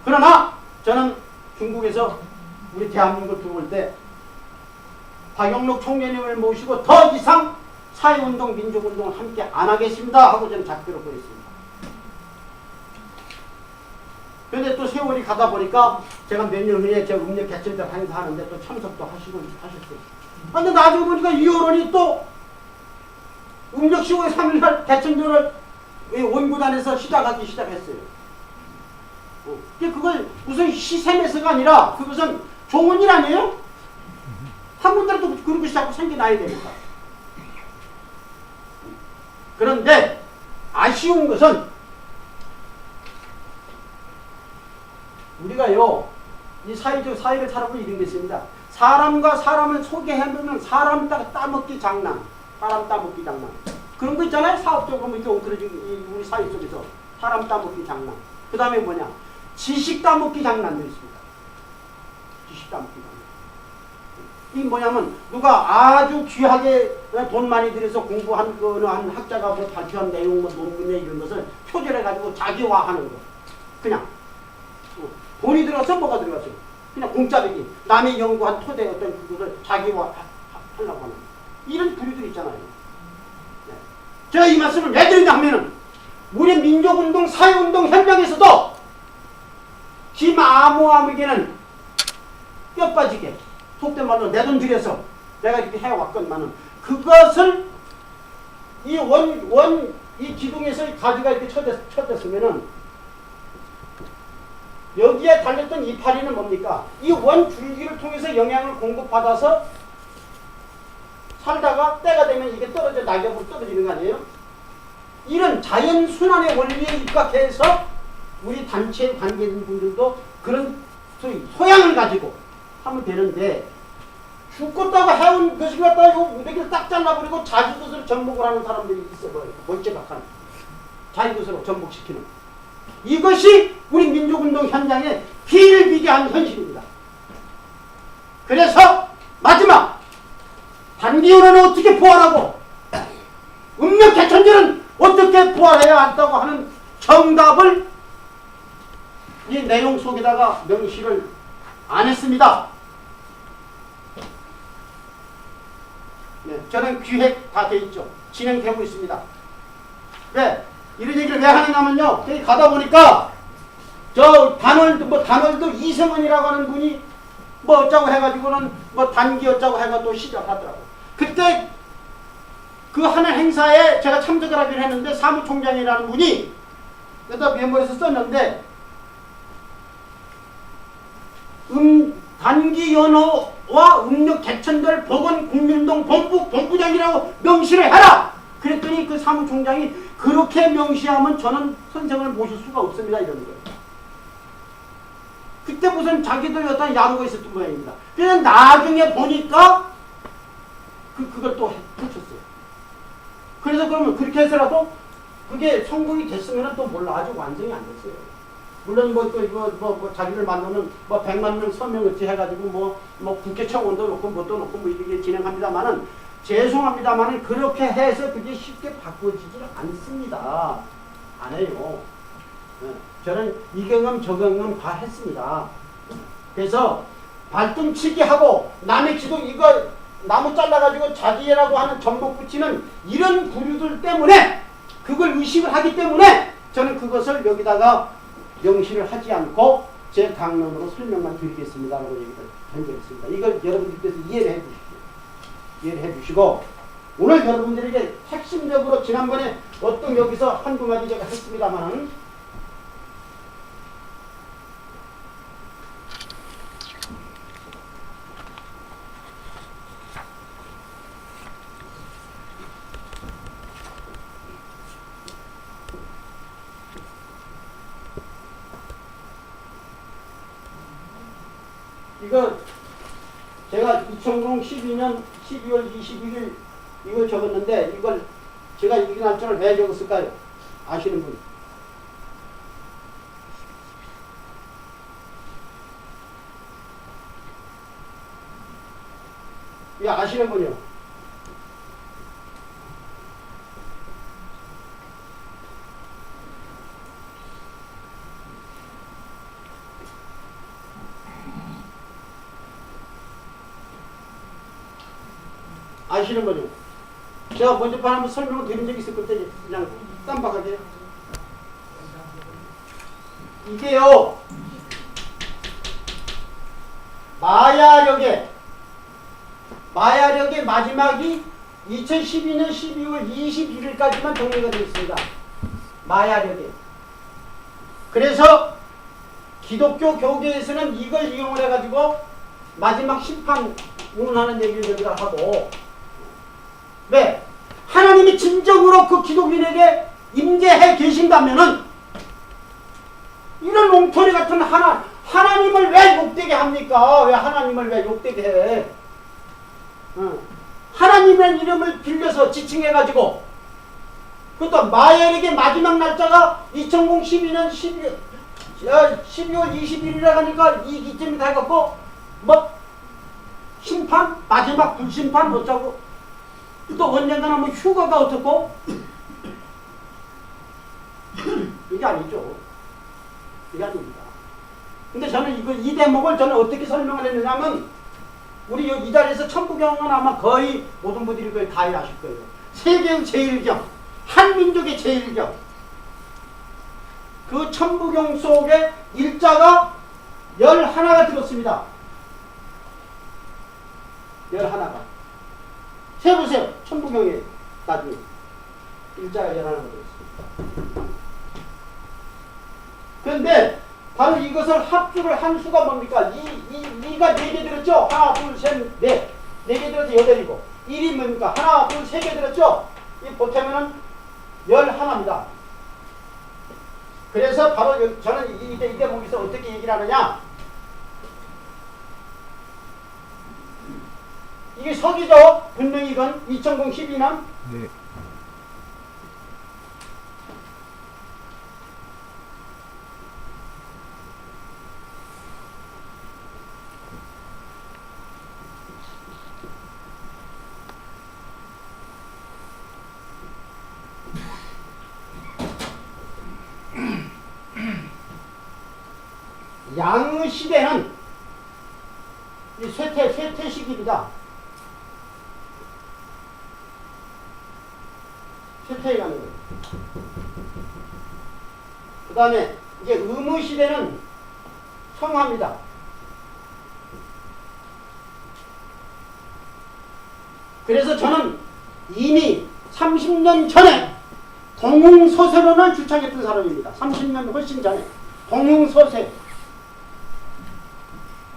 그러나 저는 중국에서 우리 대한민국을 들어올 때 박영록 총재님을 모시고 더 이상 사회운동, 민족운동을 함께 안 하겠습니다 하고 저는 작별을 보냈습니다. 근데 또 세월이 가다 보니까 제가 몇 년 후에 제가 음력 개천절 행사하는데 또 참석도 하셨어요. 근데 나중에 보니까 이 어른이 또 음력 10월 3일날 개천절을 원구단에서 시작했어요. 그걸 무슨 시샘에서가 아니라 그것은 좋은 일 아니에요? 한 군데라도 그런 것이 자꾸 생겨나야 되니까. 그런데 아쉬운 것은 우리가요, 이 사회적 사회를 살아보면 이런 게 있습니다. 사람과 사람을 소개해보면 사람 따먹기 장난, 사람 따먹기 장난. 그런 거 있잖아요. 사업적으로 뭐 이렇게 엉클어진 우리 사회 속에서 사람 따먹기 장난. 그 다음에 뭐냐? 지식 따먹기 장난도 있습니다. 지식 따먹기 장난. 이게 뭐냐면 누가 아주 귀하게 돈 많이 들여서 공부한 거는 한 학자가 뭐 발표한 내용, 뭐 논문에 이런 것을 표절해가지고 자기화하는 거. 그냥 돈이 들어가서 뭐가 들어갔어요? 그냥 공짜배기. 남의 연구한 토대 어떤 그것을 자기화하려고 하는 이런 부류들 있잖아요. 네. 제가 이 말씀을 왜 드리냐 하면은 우리 민족운동, 사회운동 현장에서도 김아무에게는 뼈 빠지게 속된 말로 내 돈 들여서 내가 이렇게 해왔건만은 그것을 이 기둥에서 가지가 이렇게 쳐댔으면은 여기에 달렸던 이파리는 뭡니까? 이 원 줄기를 통해서 영향을 공급받아서 살다가 때가 되면 이게 떨어져 낙엽으로 떨어지는 거 아니에요? 이런 자연순환의 원리에 입각해서 우리 단체에 관계된 분들도 그런 소양을 가지고 하면 되는데 죽겠다고 해온 것을 갖다가 요 무대기를 딱 잘라버리고 자기 것으로 접목을 하는 사람들이 있어버려요. 멀쩡하는 자기 것으로 접목시키는 이것이 우리 민족운동 현장의 비일비재한 현실입니다. 그래서 마지막 단기연화는 어떻게 부활하고 음력 개천절은 어떻게 부활해야 한다고 하는 정답을 이 내용 속에다가 명시를 안 했습니다. 네, 저는 기획 다 돼 있죠. 진행되고 있습니다. 네, 이런 얘기를 왜 하느냐면요. 여기 가다 보니까 저 단월도 이승원이라고 하는 분이 뭐 어쩌고 해가지고는 뭐 단기 어쩌고 해가 또 시작하더라고. 그때 그 하는 행사에 제가 참석을 하긴 했는데 사무총장이라는 분이 여기다 메모에서 썼는데 단기연호와 음력 개천절 보건국민운동 본부장이라고 명시를 해라! 그랬더니 그 사무총장이 그렇게 명시하면 저는 선생을 모실 수가 없습니다. 이러는 거예요. 그때 무슨 자기들 어떤 야구가 있었던 모양입니다. 그냥 나중에 보니까 그걸 또 펼쳤어요. 그래서 그러면 그렇게 해서라도 그게 성공이 됐으면 또 몰라. 아직 완성이 안 됐어요. 물론 뭐 자기를 만나는 뭐 100만 명 서명 어찌 해가지고 뭐 국회 청원도 놓고 뭣도 놓고 뭐 이렇게 진행합니다만은 죄송합니다만은 그렇게 해서 그게 쉽게 바꿔지질 않습니다. 안 해요. 네. 저는 이 경험 저 경험 다 했습니다. 그래서 발등치기 하고 남의 기둥 이거 나무 잘라가지고 자기라고 하는 전복 붙이는 이런 부류들 때문에 그걸 의식을 하기 때문에 저는 그것을 여기다가 명시를 하지 않고 제 강론으로 설명만 드리겠습니다라고 얘기를 전제했습니다. 이걸 여러분들께서 이해를 해주시고 오늘 여러분들에게 핵심적으로 지난번에 어떤 여기서 한두 마디 제가 했습니다만은 이거 제가 2012년 12월 21일 이걸 적었는데 이걸 제가 이 날짜를 왜 적었을까요? 아시는 분? 이 아시는 분이요? 아시는 거죠? 제가 먼저 한번 설명을 드린 적이 있을 건데 그냥 깜빡하게 이게요, 마야력의 마지막이 2012년 12월 21일까지만 정리가 되어 있습니다. 마야력에. 그래서 기독교 교계에서는 이걸 이용을 해가지고 마지막 심판 운운하는 얘기를 여기다 하고, 왜? 하나님이 진정으로 그 기독인에게 임재해 계신다면은 이런 롱터리 같은 하나님을 왜 욕되게 합니까? 왜 하나님을 왜 욕되게 해? 하나님이라는 이름을 빌려서 지칭해가지고, 그것도 마야력의 마지막 날짜가 2012년 12월 21일이라 하니까 이쯤이 다 해갖고, 뭐, 심판? 마지막 불심판? 어쩌고? 또 언젠가는 뭐 휴가가 어떻고? 이게 아니죠. 이게 아닙니다. 근데 저는 이 대목을 저는 어떻게 설명을 했느냐면, 우리 이 자리에서 천부경은 아마 거의 모든 분들이 거의 다 아실 거예요. 세계의 제일경, 한민족의 제일경. 그 천부경 속에 일자가 11가 들었습니다. 11가. 세보세요. 천부경에 나중에 일자가 11가 들었습니다. 그런데 바로 이것을 합주를 한 수가 뭡니까? 이가 4개 들었죠? 하나, 둘, 셋, 넷. 4개 들어서 8이고. 1이 뭡니까? 하나, 둘, 3개 들었죠? 이 보태면은 11입니다. 그래서 바로 저는 이 대목에서 어떻게 얘기를 하느냐? 이게 서기죠? 분명히 이건 2012년. 네. 양의 시대는 이 쇠퇴 시기입니다. 쇠퇴라는 거예요. 그 다음에 이제 음의 시대는 성화입니다. 그래서 저는 이미 30년 전에 동흥소세론을 주창했던 사람입니다. 30년 훨씬 전에 동흥소세.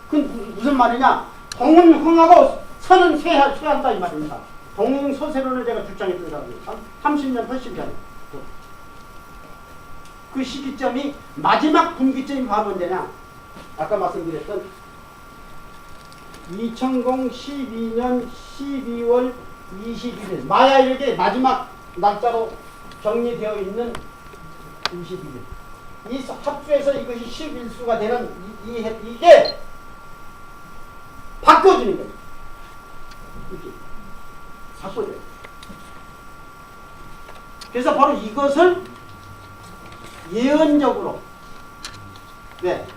그 무슨 말이냐? 동흥하고 선은 쇠한다 이 말입니다. 동흥소세론을 제가 주장했던 사람입니다. 30년 훨씬 전에. 그 시기점이 마지막 분기점이 바로 언제냐? 아까 말씀드렸던 2012년 12월 21일 마야력의 마지막 날짜로 정리되어 있는 21일. 이 합수에서 이것이 11수가 되는 이게 바꿔주는 거예요. 이렇게 바꿔줘요. 그래서 바로 이것을 예언적으로, 네,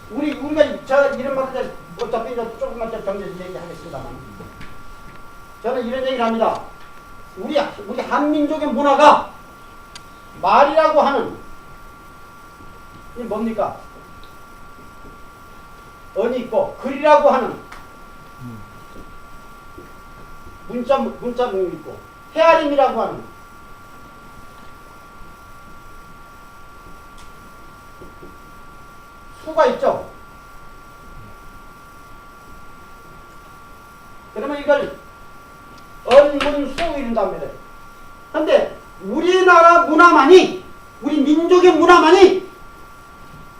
우리가 제가 이런 말을 어차피 조금만 정리해서 얘기하겠습니다만, 저는 이런 얘기를 합니다. 우리 한민족의 문화가 말이라고 하는 이 뭡니까? 언이 있고 글이라고 하는 문자문이 있고 헤아림이라고 하는 수가 있죠. 그러면 이걸 언문수 이런단 말이에요. 근데 우리나라 문화만이, 우리 민족의 문화만이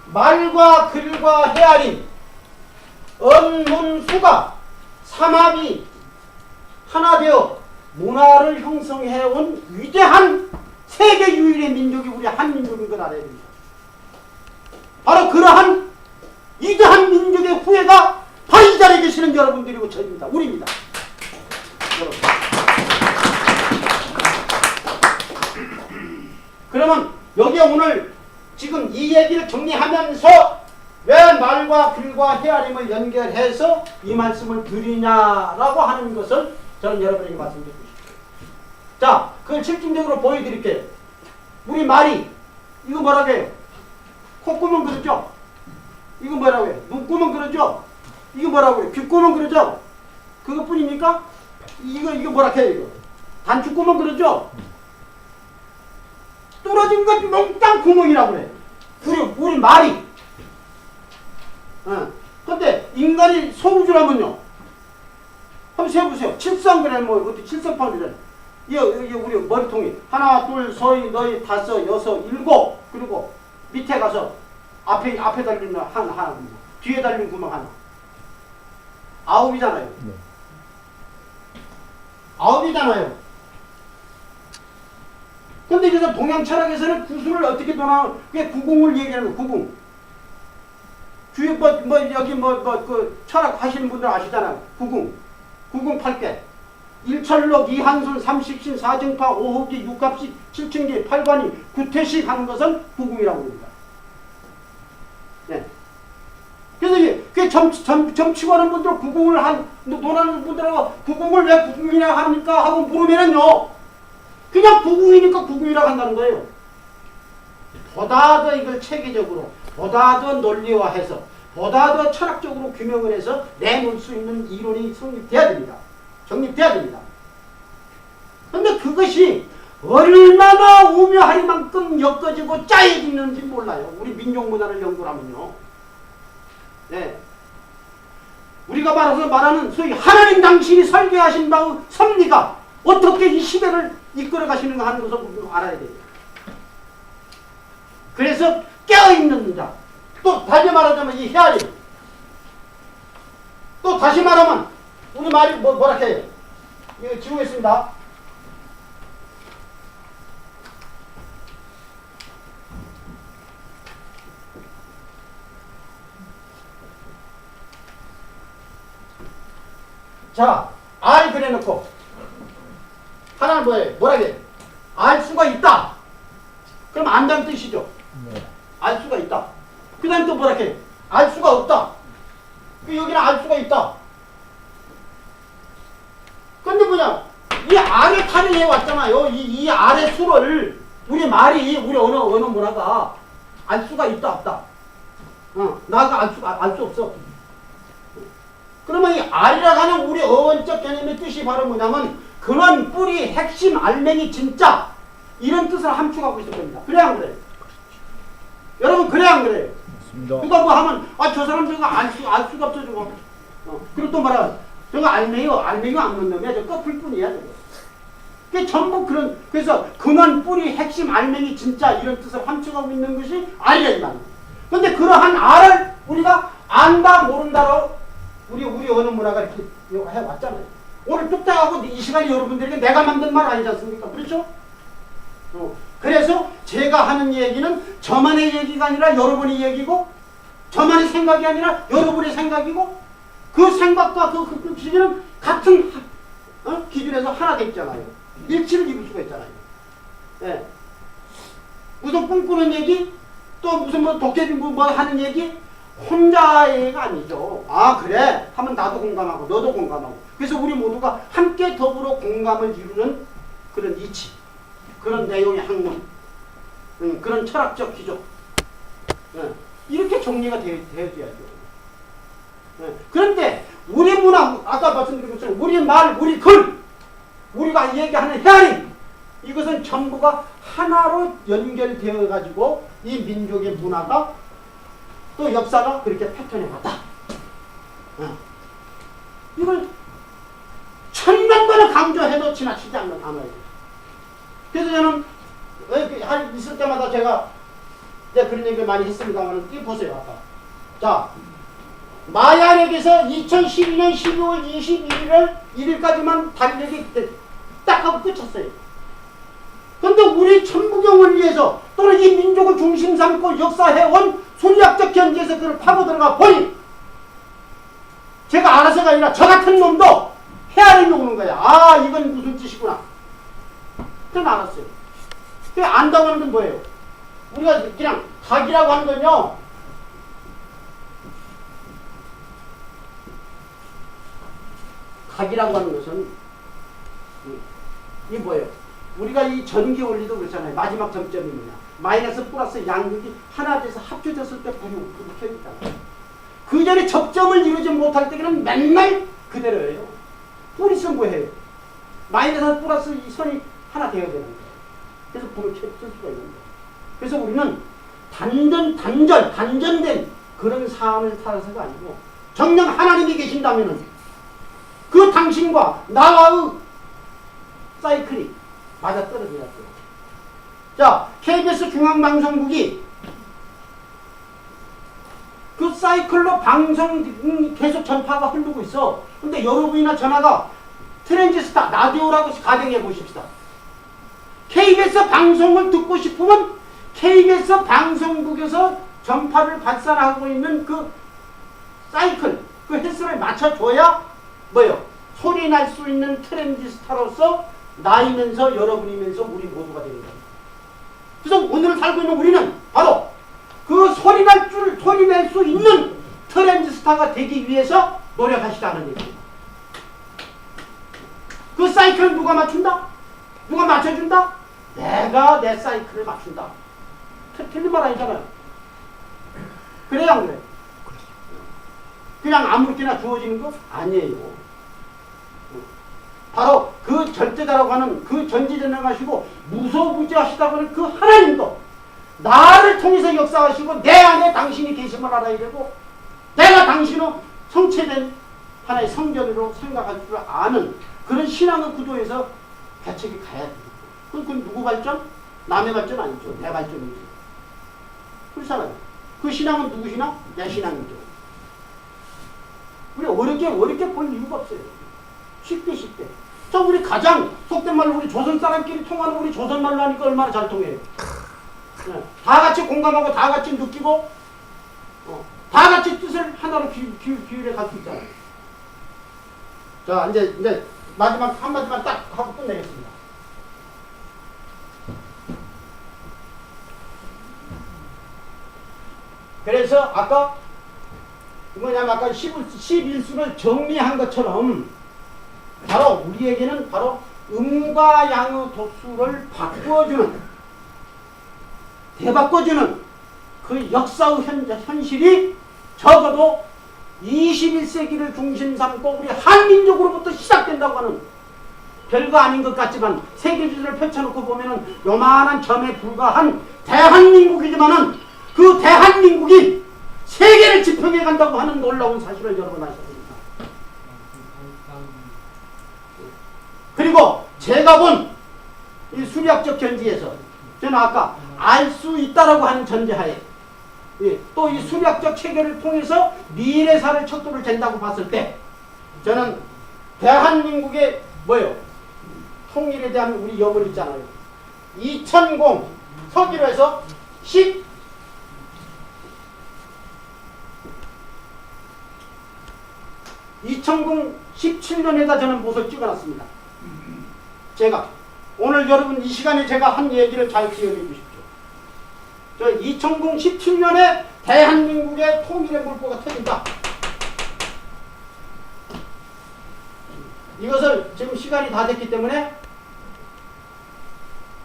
말과 글과 헤아림, 언문수가 삼합이 하나 되어 문화를 형성해온 위대한 세계 유일의 민족이 우리 한민족인 걸 알아야 됩니다. 바로 그러한 위대한 민족의 후예가 바로 이 자리에 계시는 여러분들이고 저입니다. 우리입니다. 여러분. 그러면 여기에 오늘 지금 이 얘기를 정리하면서 왜 말과 글과 헤아림을 연결해서 이 말씀을 드리냐라고 하는 것을 저는 여러분에게 말씀드리고 싶어요. 자, 그걸 실증적으로 보여드릴게요. 우리 말이 이거 뭐라고 해요? 콧구멍 그러죠? 이거 뭐라고 해요? 눈구멍 그러죠? 이거 뭐라고 해요? 귓구멍 그러죠? 그것뿐입니까? 이거 뭐라 해요 이거? 단추구멍 그러죠? 뚫어진 것 몽땅 구멍이라고 그래. 우리 말이. 근데 인간이 소우주라면요. 한번 세보세요. 7성그래 뭐 어디 7성판이래. 이거 우리 머리통이 하나 둘 서이 너희 다섯 여섯 일곱 그리고 밑에 가서 앞에 달린 하나 뒤에 달린 구멍 하나. 9이잖아요. 네. 9이잖아요. 근데 그래서 동양 철학에서는 구수를 어떻게 그게 구궁을 얘기하는 거예요. 구궁. 주위 여기 그 철학 하시는 분들 아시잖아요. 구궁 8개. 일철록, 이한술, 삼식신, 사정파, 오호기, 육합식, 칠층기, 팔관이, 구퇴식 하는 것은 구궁이라고 합니다. 네. 그래서 이게 점치고 하는 분들 구궁을 논하는 분들하고 구궁을 왜 구궁이라 합니까? 하고 물으면은요. 그냥 구궁이니까 구궁이라고 한다는 거예요. 보다 더 이걸 체계적으로, 보다 더 논리화해서, 보다 더 철학적으로 규명을 해서 내놓을 수 있는 이론이 성립돼야 됩니다. 정립돼야 됩니다. 근데 그것이 얼마나 오묘하리만큼 엮어지고 짜여지는지 몰라요. 우리 민족문화를 연구하면요. 네. 우리가 말하는 소위 하나님 당신이 설계하신 바의 섭리가 어떻게 이 시대를 이끌어 가시는가 하는 것을 우리가 알아야 돼요. 그래서 깨어있는 자. 또 다시 말하자면 이 헤아림. 또 다시 말하면 우리 말이 뭐라 해요? 이거 지우겠습니다. 자, 알 그려놓고 하나는 뭐예요? 뭐라 해요? 알 수가 있다. 그럼 안다는 뜻이죠. 네. 알 수가 있다. 그 다음에 또 뭐라 해요? 알 수가 없다. 여기는 알 수가 있다. 근데 뭐냐? 이 알을 탈의해 왔잖아요. 이 알의 수를 우리 말이 우리 언어 문화가 알 수가 있다 없다. 나가 알 수 없어. 그러면 이 알이라고 하는 우리 어원적 개념의 뜻이 바로 뭐냐면 근원, 뿌리, 핵심, 알맹이, 진짜 이런 뜻을 함축하고 있을 겁니다. 그래 안 그래요? 여러분 그래 안 그래요? 맞습니다. 누가 뭐 하면 저 사람 저거 알 수가 없어 저거. 그리고 또 말하면 저거 알맹이가 안 넣는 놈이야. 저 껍질 뿐이야 저거. 그게 전부 그래서 근원, 뿌리, 핵심, 알맹이, 진짜 이런 뜻을 함축하고 있는 것이 알이야 이 말이야. 근데 그러한 알을 우리가 안다 모른다로 우리 언어 문화가 이렇게 해왔잖아요. 오늘 뚝딱하고 이 시간이 여러분들에게 내가 만든 말 아니지 않습니까? 그렇죠? 그래서 제가 하는 얘기는 저만의 얘기가 아니라 여러분의 얘기고 저만의 생각이 아니라 여러분의 생각이고 그 생각과 그 기준은 같은 기준에서 하나 됐잖아요. 일치를 이룰 수가 있잖아요. 네. 무슨 꿈꾸는 얘기 또 무슨 도깨비 뭐 하는 얘기 혼자의 얘기가 아니죠. 아 그래 하면 나도 공감하고 너도 공감하고 그래서 우리 모두가 함께 더불어 공감을 이루는 그런 이치 그런 내용의 학문 그런 철학적 기조 이렇게 정리가 되어야죠. 그런데 우리 문화 아까 말씀드린 것처럼 우리 말 우리 글 우리가 얘기하는 헤아림 이것은 전부가 하나로 연결되어 가지고 이 민족의 문화가 또 역사가 그렇게 패턴해 왔다. 이걸 천만 번을 강조해도 지나치지 않는 단어예요. 그래서 저는 있을 때마다 제가 그런 얘기를 많이 했습니다만 이거 보세요. 아까. 자, 마야력에서 2012년 12월 21일까지만 달력이 딱 하고 끝쳤어요. 근데 우리 천부경을 위해서 또는 이 민족을 중심 삼고 역사해온 순리학적 견지에서 그걸 파고 들어가 보니 제가 알아서가 아니라 저 같은 놈도 헤아림이 오는 거야. 아 이건 무슨 뜻이구나. 그건 알았어요. 그 안다고 하는 건 뭐예요? 우리가 그냥 각이라고 하는 건요. 각이라고 하는 것은 이게 뭐예요? 우리가 이 전기 원리도 그렇잖아요. 마지막 점점이 뭐냐. 마이너스 플러스 양극이 하나 돼서 합쳐졌을 때 불이 켜니까. 그 전에 접점을 이루지 못할 때는 맨날 그대로예요. 불이 있으면 뭐해요? 마이너스 플러스 이 선이 하나 되어야 되는 거예요. 그래서 불을 켤 수가 있는 거예요. 그래서 우리는 단전된 그런 삶을 살아서가 아니고 정녕 하나님이 계신다면은 그 당신과 나와의 사이클이 맞아떨어져야 돼요. 자, KBS 중앙방송국이 그 사이클로 방송 계속 전파가 흐르고 있어. 근데 여러분이나 전화가 트랜지스타, 라디오라고 가정해 보십시다. KBS 방송을 듣고 싶으면 KBS 방송국에서 전파를 발산하고 있는 그 사이클, 그 횟수를 맞춰줘야 뭐요? 소리 날 수 있는 트랜지스타로서 나이면서 여러분이면서 우리 모두가 되는 겁니다. 그래서 오늘 살고 있는 우리는 바로 그 소리 낼 수 있는 트랜지스타가 되기 위해서 노력하시다는 얘기입니다. 그 사이클을 누가 맞춘다? 누가 맞춰준다? 내가 내 사이클을 맞춘다. 틀린 말 아니잖아요. 그래야 안 그래? 그냥 아무렇게나 주어지는 거 아니에요. 바로 그 절대자라고 하는 그 전지전능하시고 무소부지하시다고 하는 그 하나님도 나를 통해서 역사하시고 내 안에 당신이 계심을 알아야 되고 내가 당신의 성체된 하나의 성전으로 생각할 줄 아는 그런 신앙의 구도에서 개척이 가야 돼요. 그건 누구 발전? 남의 발전 아니죠. 내 발전이죠. 그렇잖아요. 그 신앙은 누구 신앙? 내 신앙이죠. 우리 어렵게 볼 이유가 없어요. 쉽게. 저 우리 가장 속된 말로 우리 조선 사람끼리 통하는 우리 조선 말로 하니까 얼마나 잘 통해요. 네. 다 같이 공감하고 다 같이 느끼고 다 같이 뜻을 하나로 기울여 갈 수 있잖아요. 자, 이제 마지막 한마디만 딱 하고 끝내겠습니다. 그래서 아까 뭐냐면 아까 11수를 정리한 것처럼 바로 우리에게는 바로 음과 양의 도수를 되바꿔주는 그 역사의 현실이 적어도 21세기를 중심 삼고 우리 한민족으로부터 시작된다고 하는 별거 아닌 것 같지만 세계지도를 펼쳐놓고 보면은 요만한 점에 불과한 대한민국이지만은 그 대한민국이 세계를 지평해 간다고 하는 놀라운 사실을 여러분 아셔야 됩니다. 그리고 제가 본 이 수리학적 전지에서 저는 아까 알 수 있다라고 하는 전제하에 또 이 수리학적 체계를 통해서 미래사를 척도를 잰다고 봤을 때 저는 대한민국의 통일에 대한 우리 염원 있잖아요. 2000 서기로 해서 2017년에다 저는 못을 찍어놨습니다. 제가 오늘 여러분 이 시간에 제가 한 얘기를 잘 기억해 주십시오. 저 2017년에 대한민국의 통일의 물꼬가 터진다. 이것을 지금 시간이 다 됐기 때문에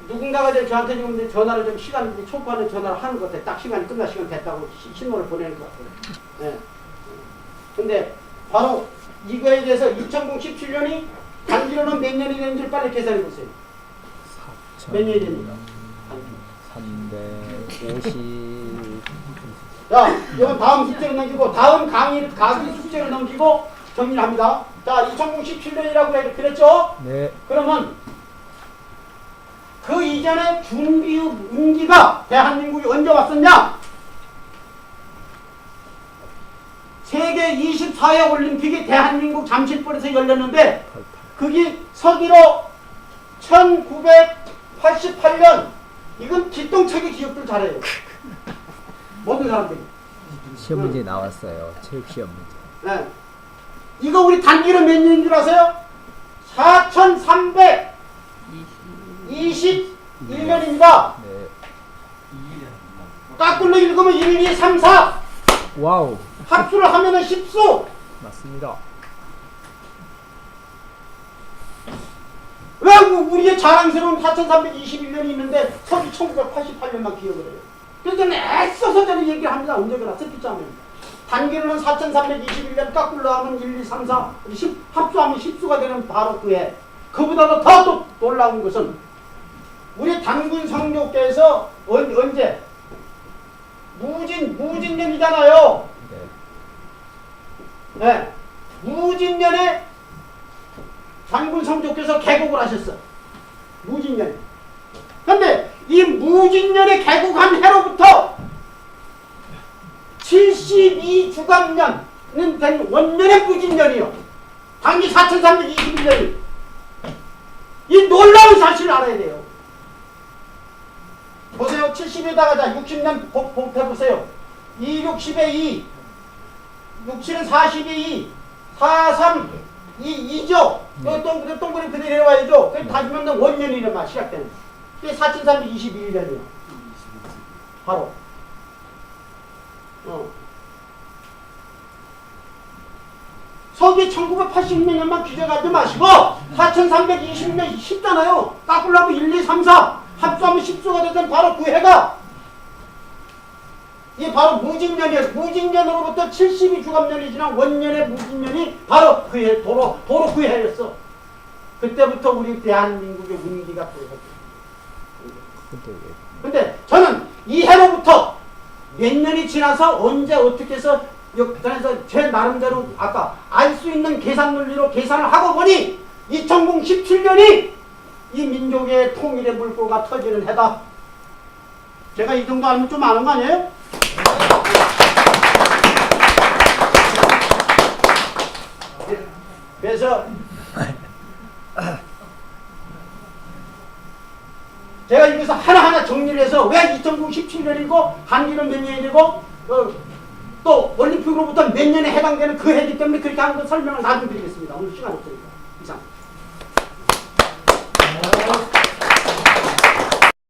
누군가가 저한테 지금 전화를 좀 시간 초반에 전화를 하는 것 같아요. 딱 시간이 끝날 시간 됐다고 신호를 보내는 것 같아요. 네. 근데 바로 이거에 대해서 2017년이 단기로는 몇 년이 되는지 빨리 계산해 보세요. 몇 년이 됩니까? 350. 자, 이건 다음 숙제를 넘기고 다음 강의 숙제를 넘기고 정리를 합니다. 자, 2017년이라고 그랬죠? 네. 그러면 그 이전에 준비 운기가 대한민국이 언제 왔었냐? 세계 24회 올림픽이 대한민국 잠실벌에서 열렸는데 그게 서기로 1988년. 이건 기똥차게 기억들 잘해요. 모든 사람들이. 시험 문제 나왔어요. 체육 시험 문제. 네. 이거 우리 단기로 몇 년인 줄 아세요? 4321년입니다. 네. 까꿀로 읽으면 1, 2, 3, 4. 와우. 합수를 하면은 10수. 맞습니다. 왜 우리의 자랑스러운 4321년이 있는데 서기 1988년만 기억을 해요. 그래서 저는 애써서 저는 얘기를 합니다. 언제거나 스피치하면. 단기로는 4321년 까꿀로 하면 1, 2, 3, 4, 10, 합수하면 10수가 되는 바로 그해. 그보다도 더 또 놀라운 것은 우리 단군 성묘께서 언제? 무진년이잖아요. 네. 무진년에 단군 성조께서 개국을 하셨어. 무진년. 근데 이 무진년에 개국한 해로부터 72주간년은 된 원년의 무진년이요. 단기 4321년이. 이 놀라운 사실을 알아야 돼요. 보세요. 70에다가 자 60년 곱해보세요. 2, 60에 2. 67은 40에 2. 4, 3, 2죠. 동그리 그대로 내려와야죠. 그래서 다시 만든 원년이란 시작되는. 그게 4321년이요. 바로. 서기 1986년만 기재하지 마시고 4320년 쉽잖아요. 까꿀라면 1, 2, 3, 4 합수하면 10수가 되던 바로 그 해가 이게 바로 무진년이에요. 무진년으로부터 72주간년이 지난 원년의 무진년이 바로 그 해, 도로 그 해였어. 그때부터 우리 대한민국의 운기가 들어섰어요. 근데 저는 이 해로부터 몇 년이 지나서 언제 어떻게 해서 그래서 제 나름대로 아까 알 수 있는 계산 논리로 계산을 하고 보니 2017년이 이 민족의 통일의 물꼬가 터지는 해다. 제가 이 정도 알면 좀 아는 거 아니에요? 그래서 제가 여기서 하나하나 정리를 해서 왜 2017년이고 한기는 몇 년이고 또 올림픽으로부터 몇 년에 해당되는 그 해이기 때문에 그렇게 하는 거 설명을 나중에 드리겠습니다. 오늘 시간 없으니까.